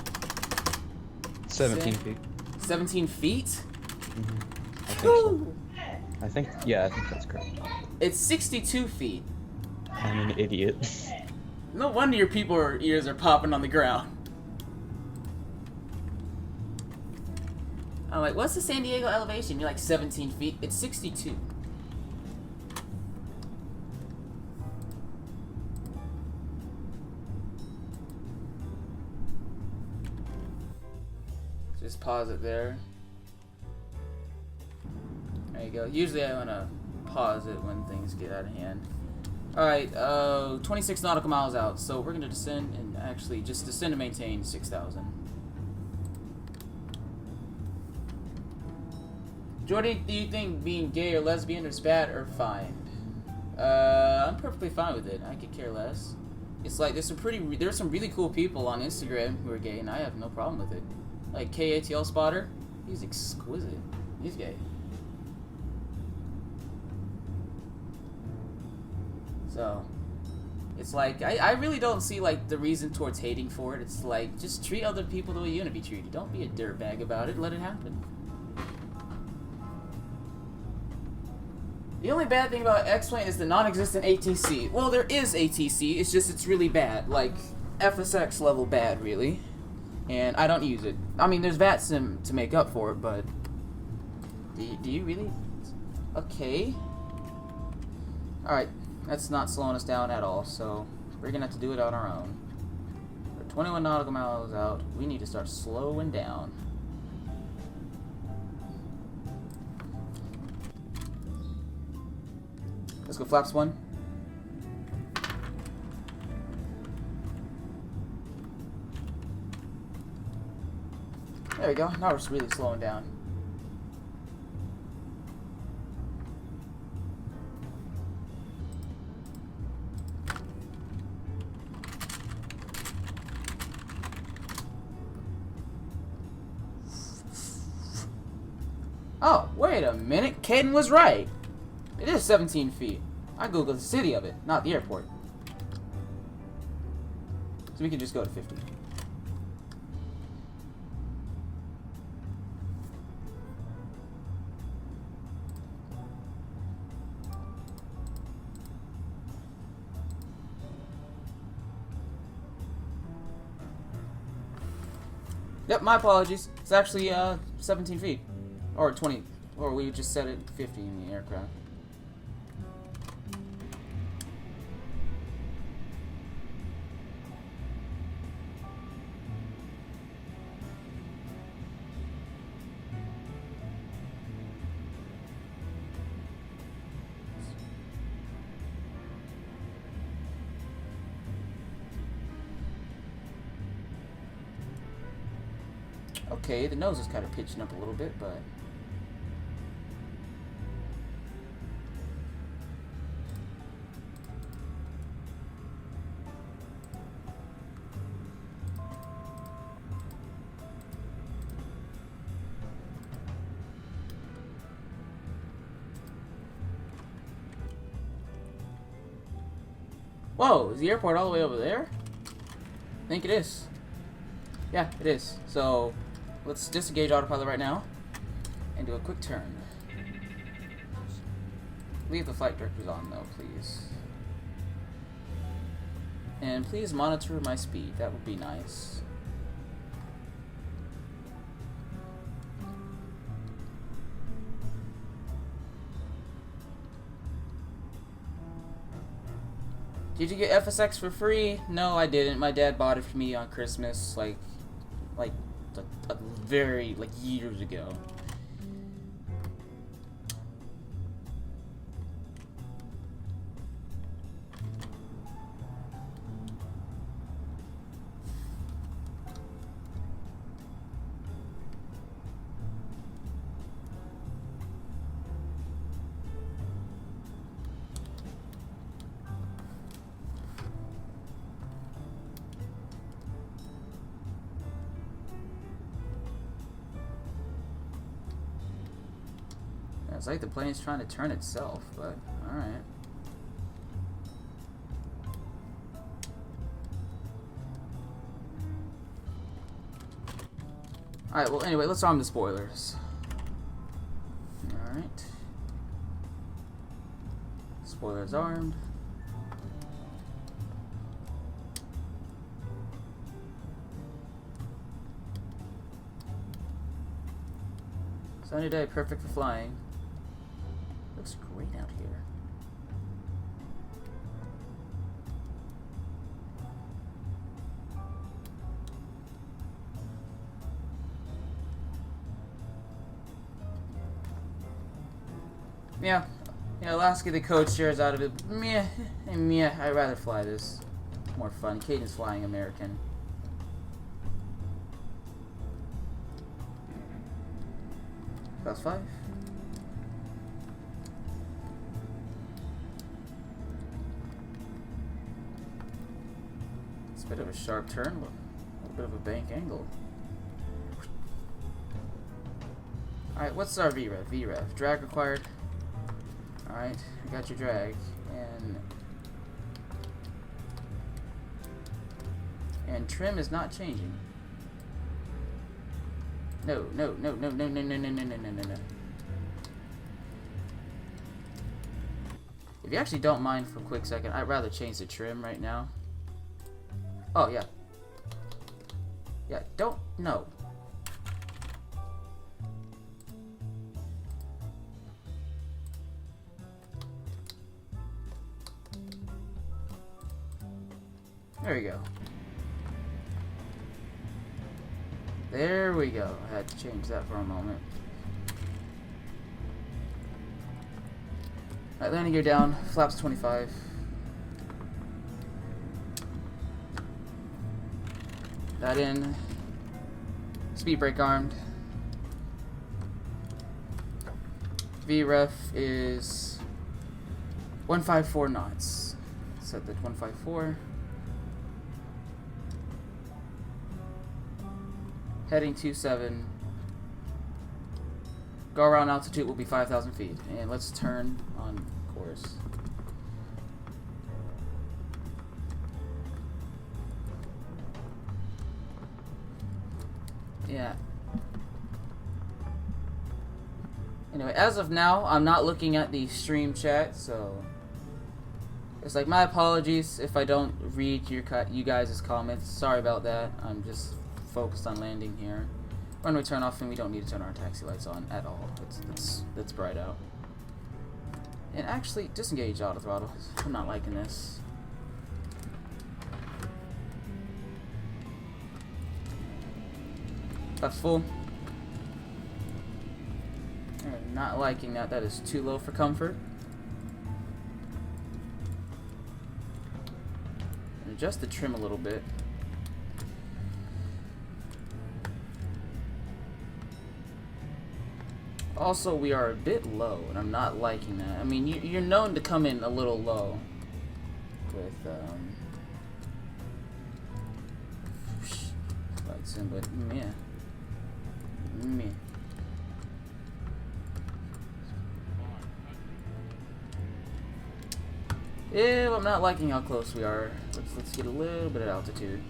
17 feet. 17 feet? Mm-hmm. I think so. I think, yeah, I think that's correct. It's 62 feet. I'm an idiot. No wonder your ears are popping on the ground. I'm like, what's the San Diego elevation? You're like 17 feet. It's 62. Just pause it there. There you go. Usually I want to pause it when things get out of hand. Alright, 26 nautical miles out. So we're going to descend and actually just descend to maintain 6,000. Jordy, do you think being gay or lesbian is bad or fine? I'm perfectly fine with it. I could care less. It's like there's some really cool people on Instagram who are gay, and I have no problem with it. Like KATL Spotter, he's exquisite. He's gay. So, it's like I really don't see like the reason towards hating for it. It's like just treat other people the way you want to be treated. Don't be a dirtbag about it. Let it happen. The only bad thing about X-Plane is the non-existent ATC. Well, there is ATC, it's just it's really bad. Like, FSX level bad, really. And I don't use it. I mean, there's VATSIM to make up for it, but... Do you really? Okay. Alright, that's not slowing us down at all, so we're gonna have to do it on our own. We're 21 nautical miles out. We need to start slowing down. Let's go flaps 1. There we go. Now we're really slowing down. Oh, wait a minute. Caden was right. It is 17 feet. I googled the city of it, not the airport. So we can just go to 50. Yep, my apologies. It's actually 17 feet. Or 20. Or we just set it 50 in the aircraft. Okay, the nose is kind of pitching up a little bit, but... Whoa, is the airport all the way over there? I think it is. Yeah, it is. So, let's disengage autopilot right now and do a quick turn. Leave the flight directors on though, please. And please monitor my speed. That would be nice. Did you get FSX for free? No, I didn't. My dad bought it for me on Christmas, like years ago. It's like the plane's trying to turn itself, but alright. Alright, well anyway, let's arm the spoilers. Alright. Spoilers armed. Sunny day, perfect for flying. Looks great out here. Yeah, Alaska, the code shares out of it. Meh, I'd rather fly this. More fun. Caden's flying American. Class 5. It's a bit of a sharp turn, a little bit of a bank angle. Alright, what's our VREV? VREV. Drag required. Alright, I got your drag. And trim is not changing. No. If you actually don't mind for a quick second, I'd rather change the trim right now. Oh, yeah. Yeah, no. There we go. There we go. I had to change that for a moment. Alright, landing gear down. Flaps 25. That in. Speed brake armed. VREF is 154 knots. Set that 154. Heading 27. Go around altitude will be 5,000 feet. And let's turn on course. Yeah. Anyway, as of now, I'm not looking at the stream chat, so it's like my apologies if I don't read you guys' comments. Sorry about that. I'm just focused on landing here. Runway turn off, and we don't need to turn our taxi lights on at all. It's bright out. And actually, disengage auto throttle. I'm not liking this. That's full. I'm not liking that. That is too low for comfort. And adjust the trim a little bit. Also, we are a bit low, and I'm not liking that. I mean, you're known to come in a little low with lights in, but meh. Yeah, I'm not liking how close we are. Let's get a little bit of altitude.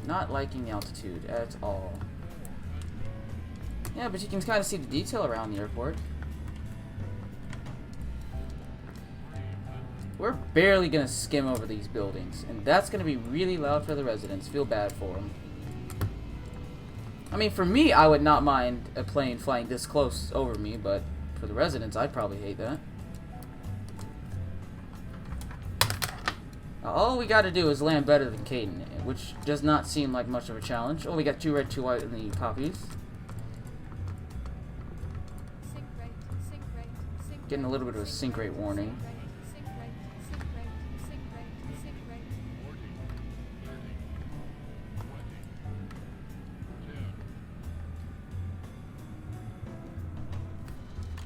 Not liking the altitude at all. Yeah, but you can kind of see the detail around the airport. We're barely going to skim over these buildings, and that's going to be really loud for the residents. Feel bad for them. I mean, for me, I would not mind a plane flying this close over me, but for the residents, I'd probably hate that. All we got to do is land better than Caden, which does not seem like much of a challenge. Oh, we got 2 red, 2 white in the poppies. Getting a little bit of a sink rate warning.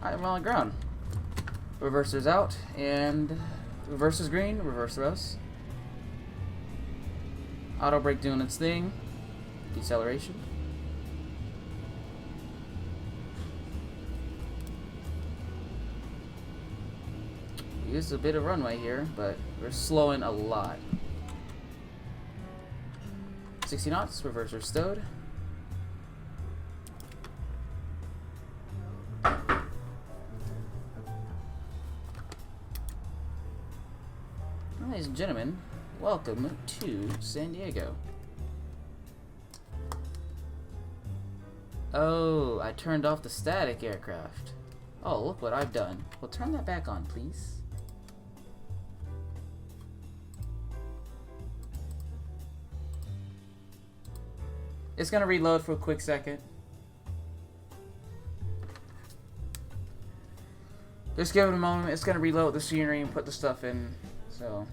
Alright, we're on the ground. Reverser's out, and reverse is green, reverse the rest. Auto brake doing its thing. Deceleration. Used a bit of runway here, but we're slowing a lot. 60 knots, reverser stowed. Ladies and gentlemen, welcome to San Diego. Oh, I turned off the static aircraft. Oh, look what I've done. Well, turn that back on, please. It's gonna reload for a quick second. Just give it a moment. It's gonna reload the scenery and put the stuff in. So.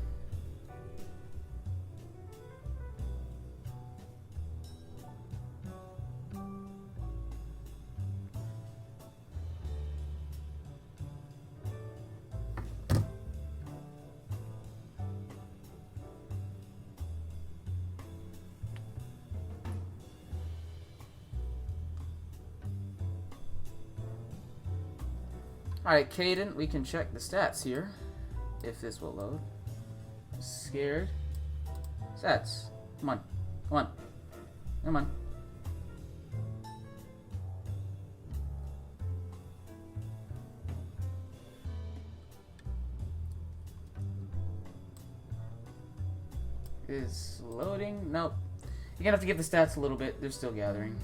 Alright, Caden, we can check the stats here. If this will load. Scared. Stats. Come on. Come on. Come on. Is loading? Nope. You're gonna have to give the stats a little bit. They're still gathering.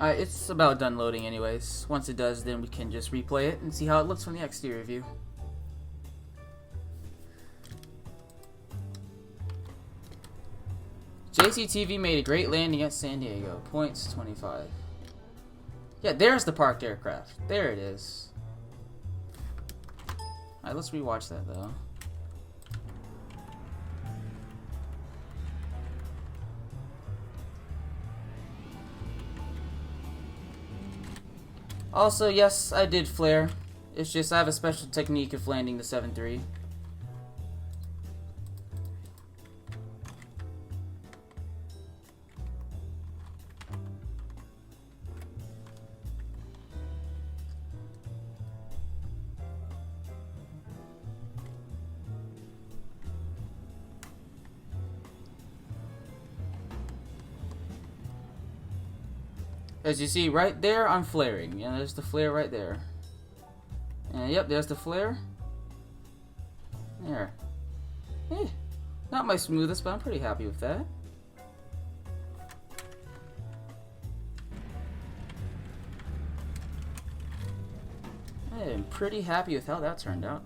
It's about done loading anyways. Once it does, then we can just replay it and see how it looks from the exterior view. JCTV made a great landing at San Diego. Points 25. Yeah, there's the parked aircraft. There it is. Alright, let's rewatch that though. Also, yes, I did flare. It's just I have a special technique of landing the 7-3. As you see right there, I'm flaring. Yeah, there's the flare right there. And yep, there's the flare. There. Not my smoothest, but I'm pretty happy with that. I am pretty happy with how that turned out.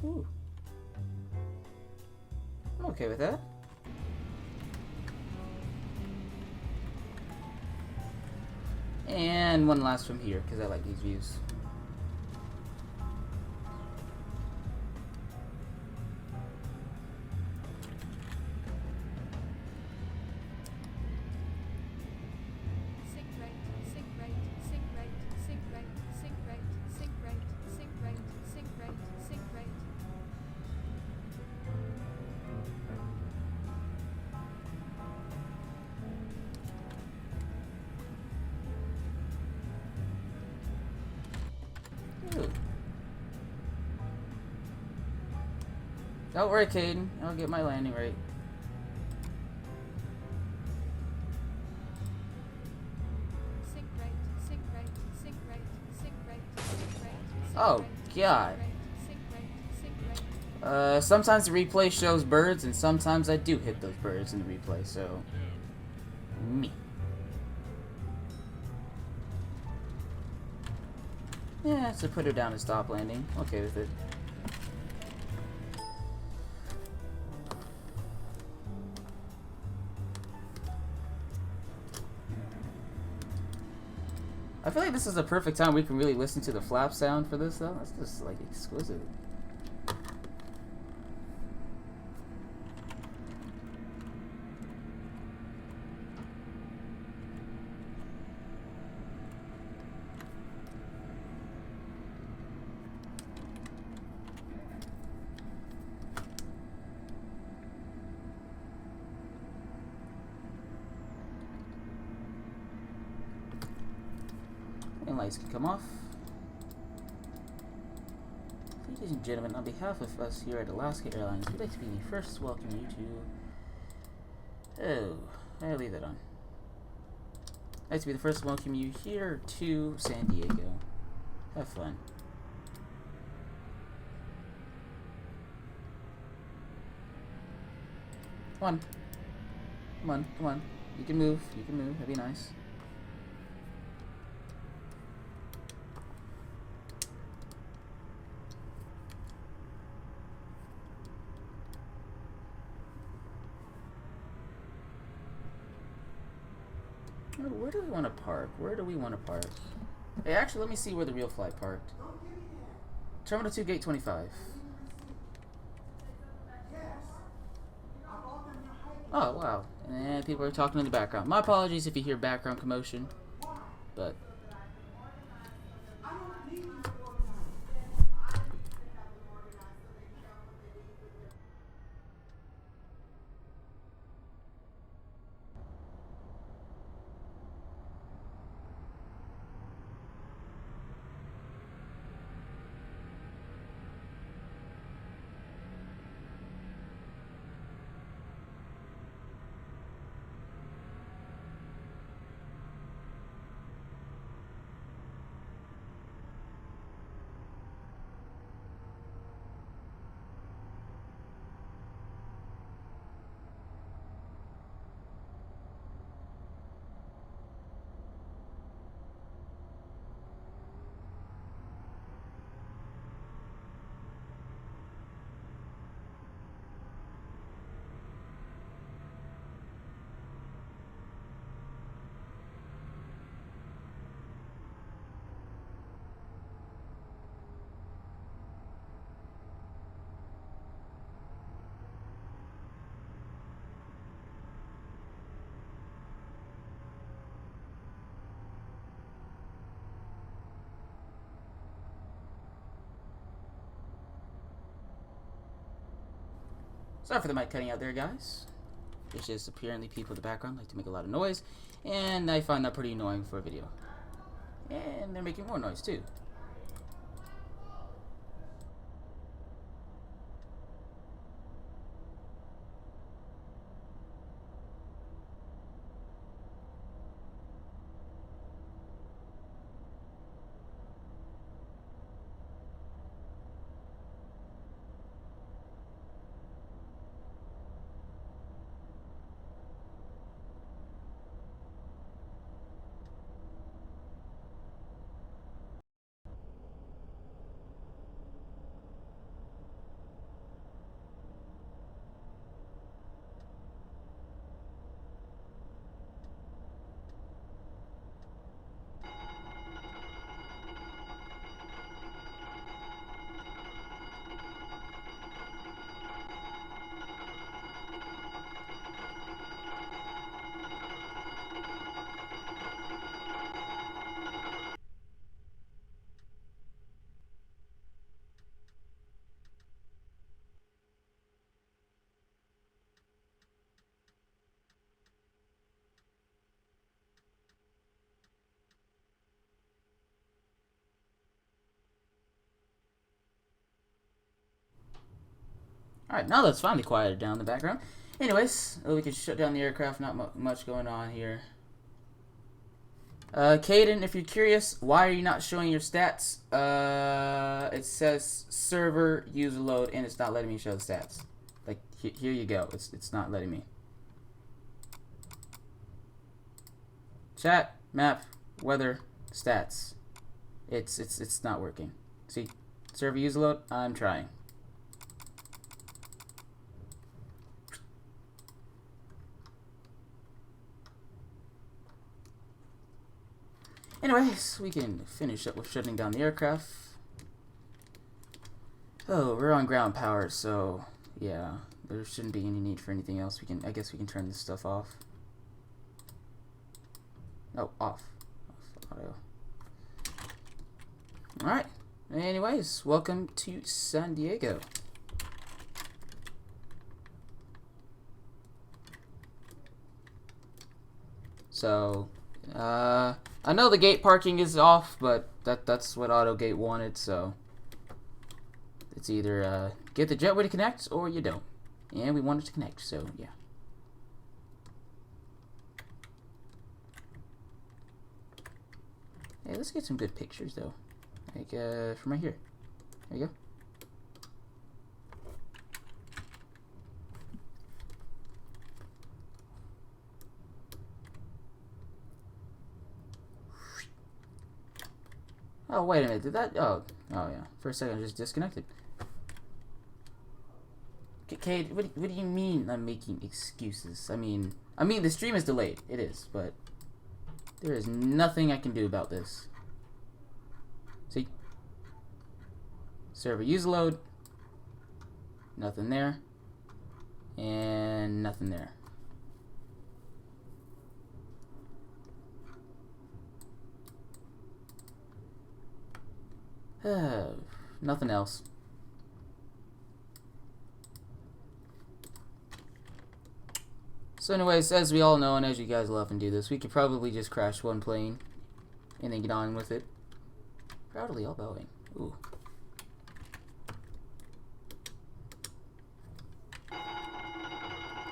Ooh. I'm okay with that. And one last from here, because I like these views. Don't worry, Caden. I'll get my landing right. Oh, God. Sometimes the replay shows birds, and sometimes I do hit those birds in the replay, so... Me. Yeah, so put her down and stop landing. Okay with it. I feel like this is the perfect time we can really listen to the flap sound for this, though. That's just, like, exquisite. And lights can come off. Ladies and gentlemen, on behalf of us here at Alaska Airlines, we'd like to be the first to welcome you to... Oh, I'll leave that on. I'd like to be the first to welcome you here to San Diego. Have fun. Come on. Come on, come on. You can move, that'd be nice. Where do we want to park? Where do we want to park? Hey, actually, let me see where the real flight parked. Terminal 2, Gate 25. Oh, wow. And people are talking in the background. My apologies if you hear background commotion. But... Sorry for the mic cutting out there, guys. It's just apparently people in the background like to make a lot of noise, and I find that pretty annoying for a video. And they're making more noise, too. Alright, now that's finally quieted down in the background. Anyways, we can shut down the aircraft. Not much going on here. Caden, if you're curious, why are you not showing your stats? It says server user load, and it's not letting me show the stats. Like, here you go. It's not letting me. Chat, map, weather, stats. It's not working. See, server user load. I'm trying. Anyways, we can finish up with shutting down the aircraft. Oh, we're on ground power, so yeah, there shouldn't be any need for anything else. I guess we can turn this stuff off. Oh, off. Auto. Alright. Anyways, welcome to San Diego. So, I know the gate parking is off, but that's what AutoGate wanted, so it's either get the jetway to connect or you don't. And we want it to connect, so yeah. Hey, let's get some good pictures though. Like from right here. There you go. Oh, wait a minute. Did that? Oh yeah. For a second, I just disconnected. Cade, what do you mean I'm making excuses? I mean, the stream is delayed. It is, but there is nothing I can do about this. See? Server use load. Nothing there. And nothing there. Nothing else. So anyways, as we all know, and as you guys will often do this, we could probably just crash one plane and then get on with it. Proudly all Boeing. Ooh.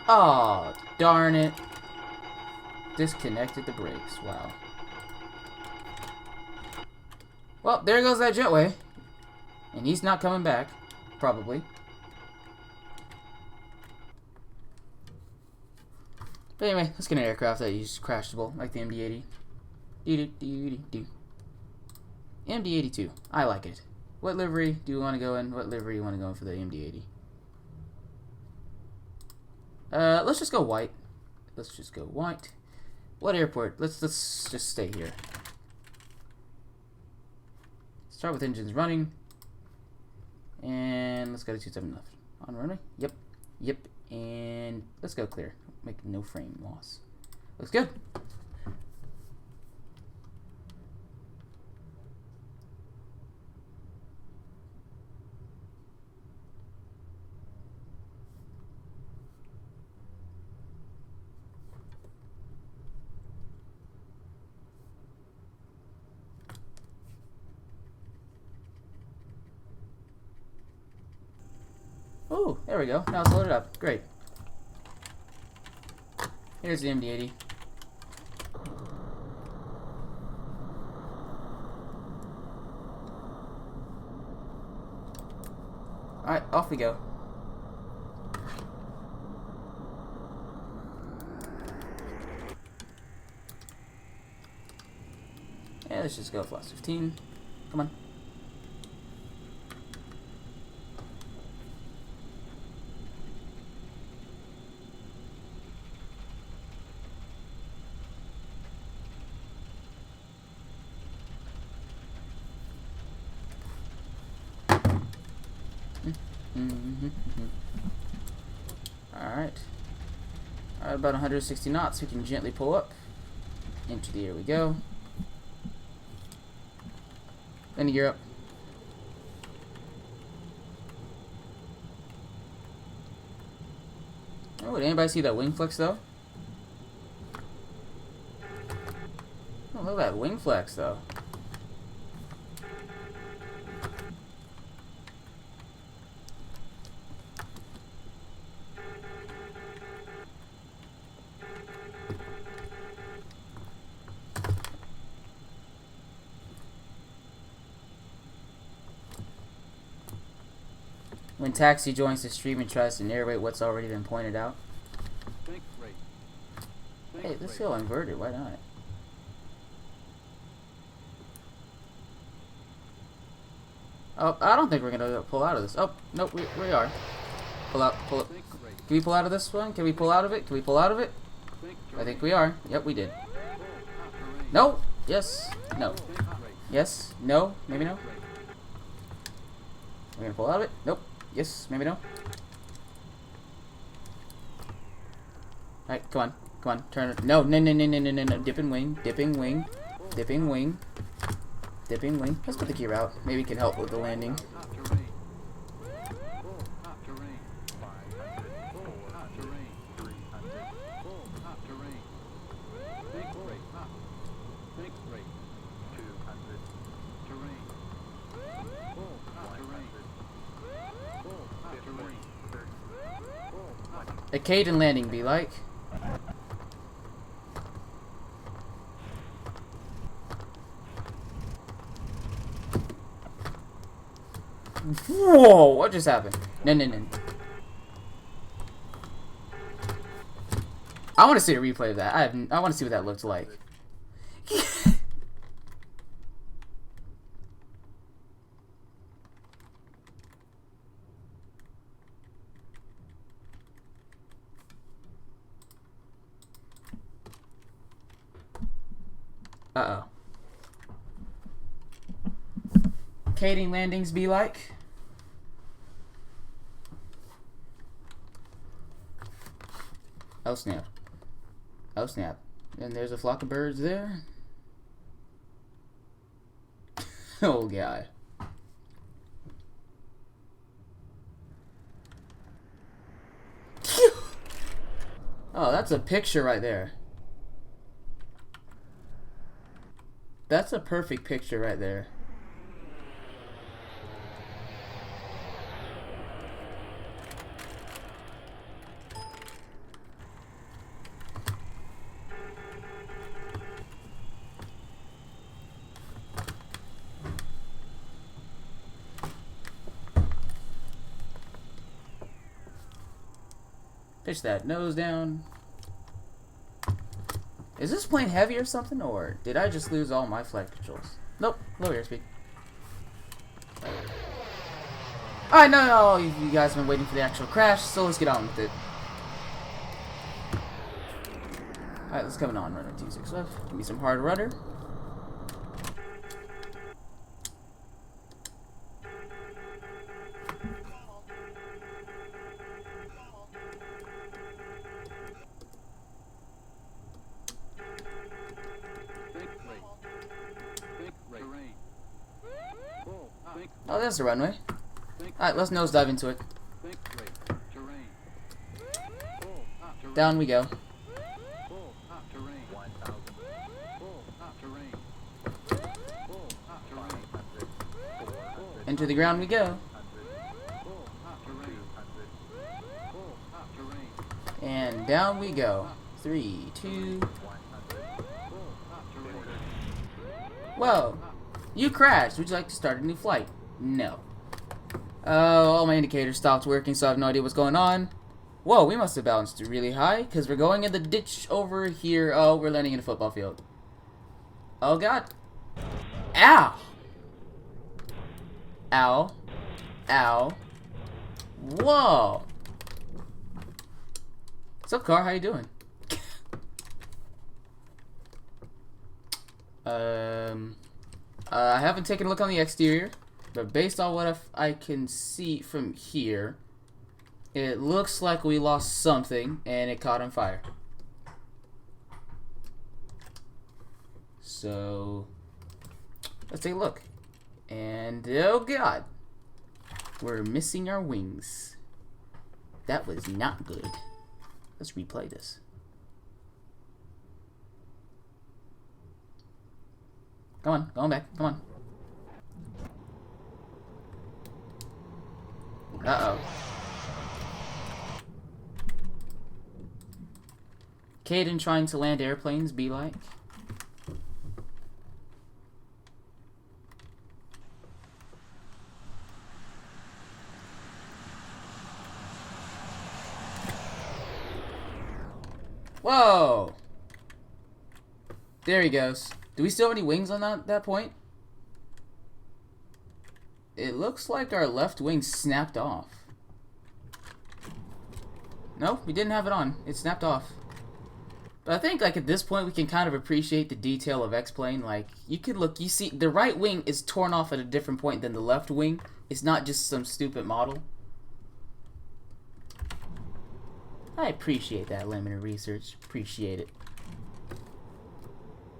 Oh, darn it. Disconnected the brakes. Wow. Well, there goes that jetway. And he's not coming back. Probably. But anyway, let's get an aircraft that is crashable, like the MD-80. Do-do-do-do-do. MD-82. I like it. What livery do you want to go in? What livery do you want to go in for the MD-80? Let's just go white. Let's just go white. What airport? Let's just stay here. Start with engines running. And let's go to 27 left. On runway? Yep. Yep. And let's go clear. Make no frame loss. Looks good. Oh, there we go. Now it's loaded up. Great. Here's the MD-80. Alright, off we go. Yeah, let's just go with last 15. Come on. Alright. About 160 knots, we can gently pull up. Into the air we go. Then gear up. Oh, did anybody see that wing flex though? Oh, look at that wing flex though. When Taxi joins the stream and tries to narrate what's already been pointed out. Hey, let's go inverted. Why not? Oh, I don't think we're gonna pull out of this. Oh, nope, we are. Pull out, pull up. Can we pull out of this one? Can we pull out of it? Can we pull out of it? I think we are. Yep, we did. Nope. Yes. No. Yes. No. Maybe no. We're gonna pull out of it. Nope. Yes. Maybe no. Alright, come on. Come on. Turn it. No, no, no, no, no, no, no, no. Dipping wing. Dipping wing. Dipping wing. Dipping wing. Let's put the gear out. Maybe it can help with the landing. A Caden landing be like. Whoa! What just happened? No, no, no. I want to see a replay of that. I want to see what that looked like. Uh-oh. Caden landings be like. Oh snap. Oh snap. And there's a flock of birds there. Oh god. Oh, that's a picture right there. That's a perfect picture right there. Pitch that nose down. Is this plane heavy or something, or did I just lose all my flight controls? Nope, low airspeed. Alright, no, you guys have been waiting for the actual crash, so let's get on with it. Alright, let's come on, runner 265. Give me some hard rudder. Oh, there's the runway. Alright, let's nosedive into it. Down we go. Into the ground we go. And down we go. 3, 2. Whoa. You crashed. Would you like to start a new flight? No. Oh, all my indicators stopped working, so I have no idea what's going on. Whoa, we must have bounced really high, because we're going in the ditch over here. Oh, we're landing in a football field. Oh, God. Ow! Ow. Ow. Whoa. What's up, car? How you doing? I haven't taken a look on the exterior, but based on what I can see from here, it looks like we lost something and it caught on fire. So, let's take a look. And, oh god, we're missing our wings. That was not good. Let's replay this. Come on, going back, come on. Uh-oh. Caden trying to land airplanes be like. Whoa! There he goes. Do we still have any wings on that point? It looks like our left wing snapped off. No, we didn't have it on. It snapped off. But I think like at this point we can kind of appreciate the detail of X-Plane. Like you could look, you see the right wing is torn off at a different point than the left wing. It's not just some stupid model. I appreciate that limited research. Appreciate it.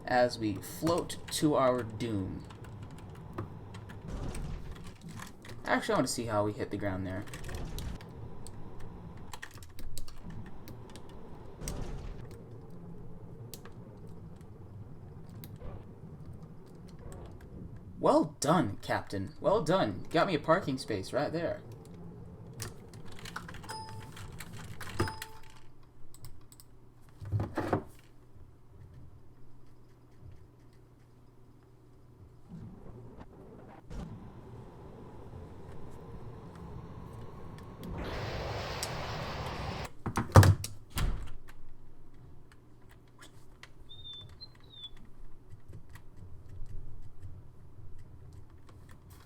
As we float to our doom. Actually, I want to see how we hit the ground there. Well done, Captain. Well done. Got me a parking space right there.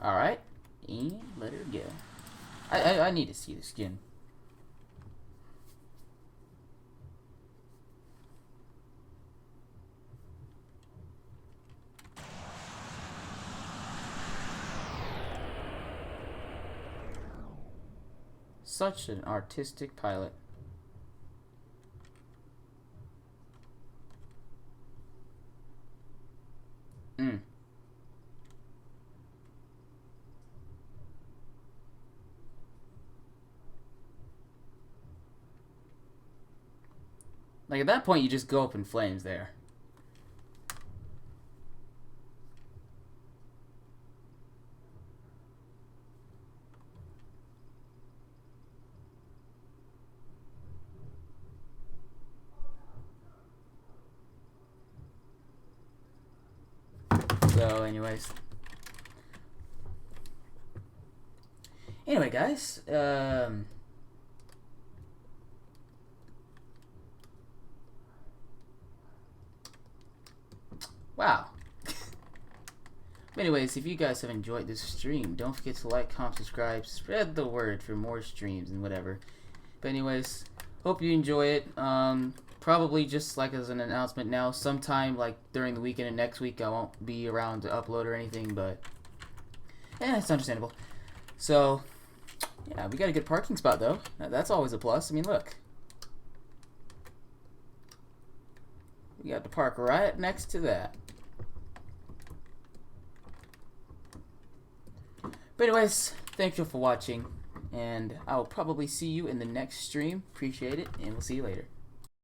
Alright, and let her go. I need to see the skin. Such an artistic pilot. Like, at that point, you just go up in flames there. So, anyways. Anyway, guys, wow. Anyways, if you guys have enjoyed this stream, don't forget to like, comment, subscribe, spread the word for more streams and whatever. But anyways, hope you enjoy it. Probably just like as an announcement now, sometime like during the weekend and next week I won't be around to upload or anything, but it's understandable. So, yeah, we got a good parking spot though. That's always a plus. I mean, look. We got to park right next to that. But anyways, thank you for watching, and I will probably see you in the next stream. Appreciate it, and we'll see you later.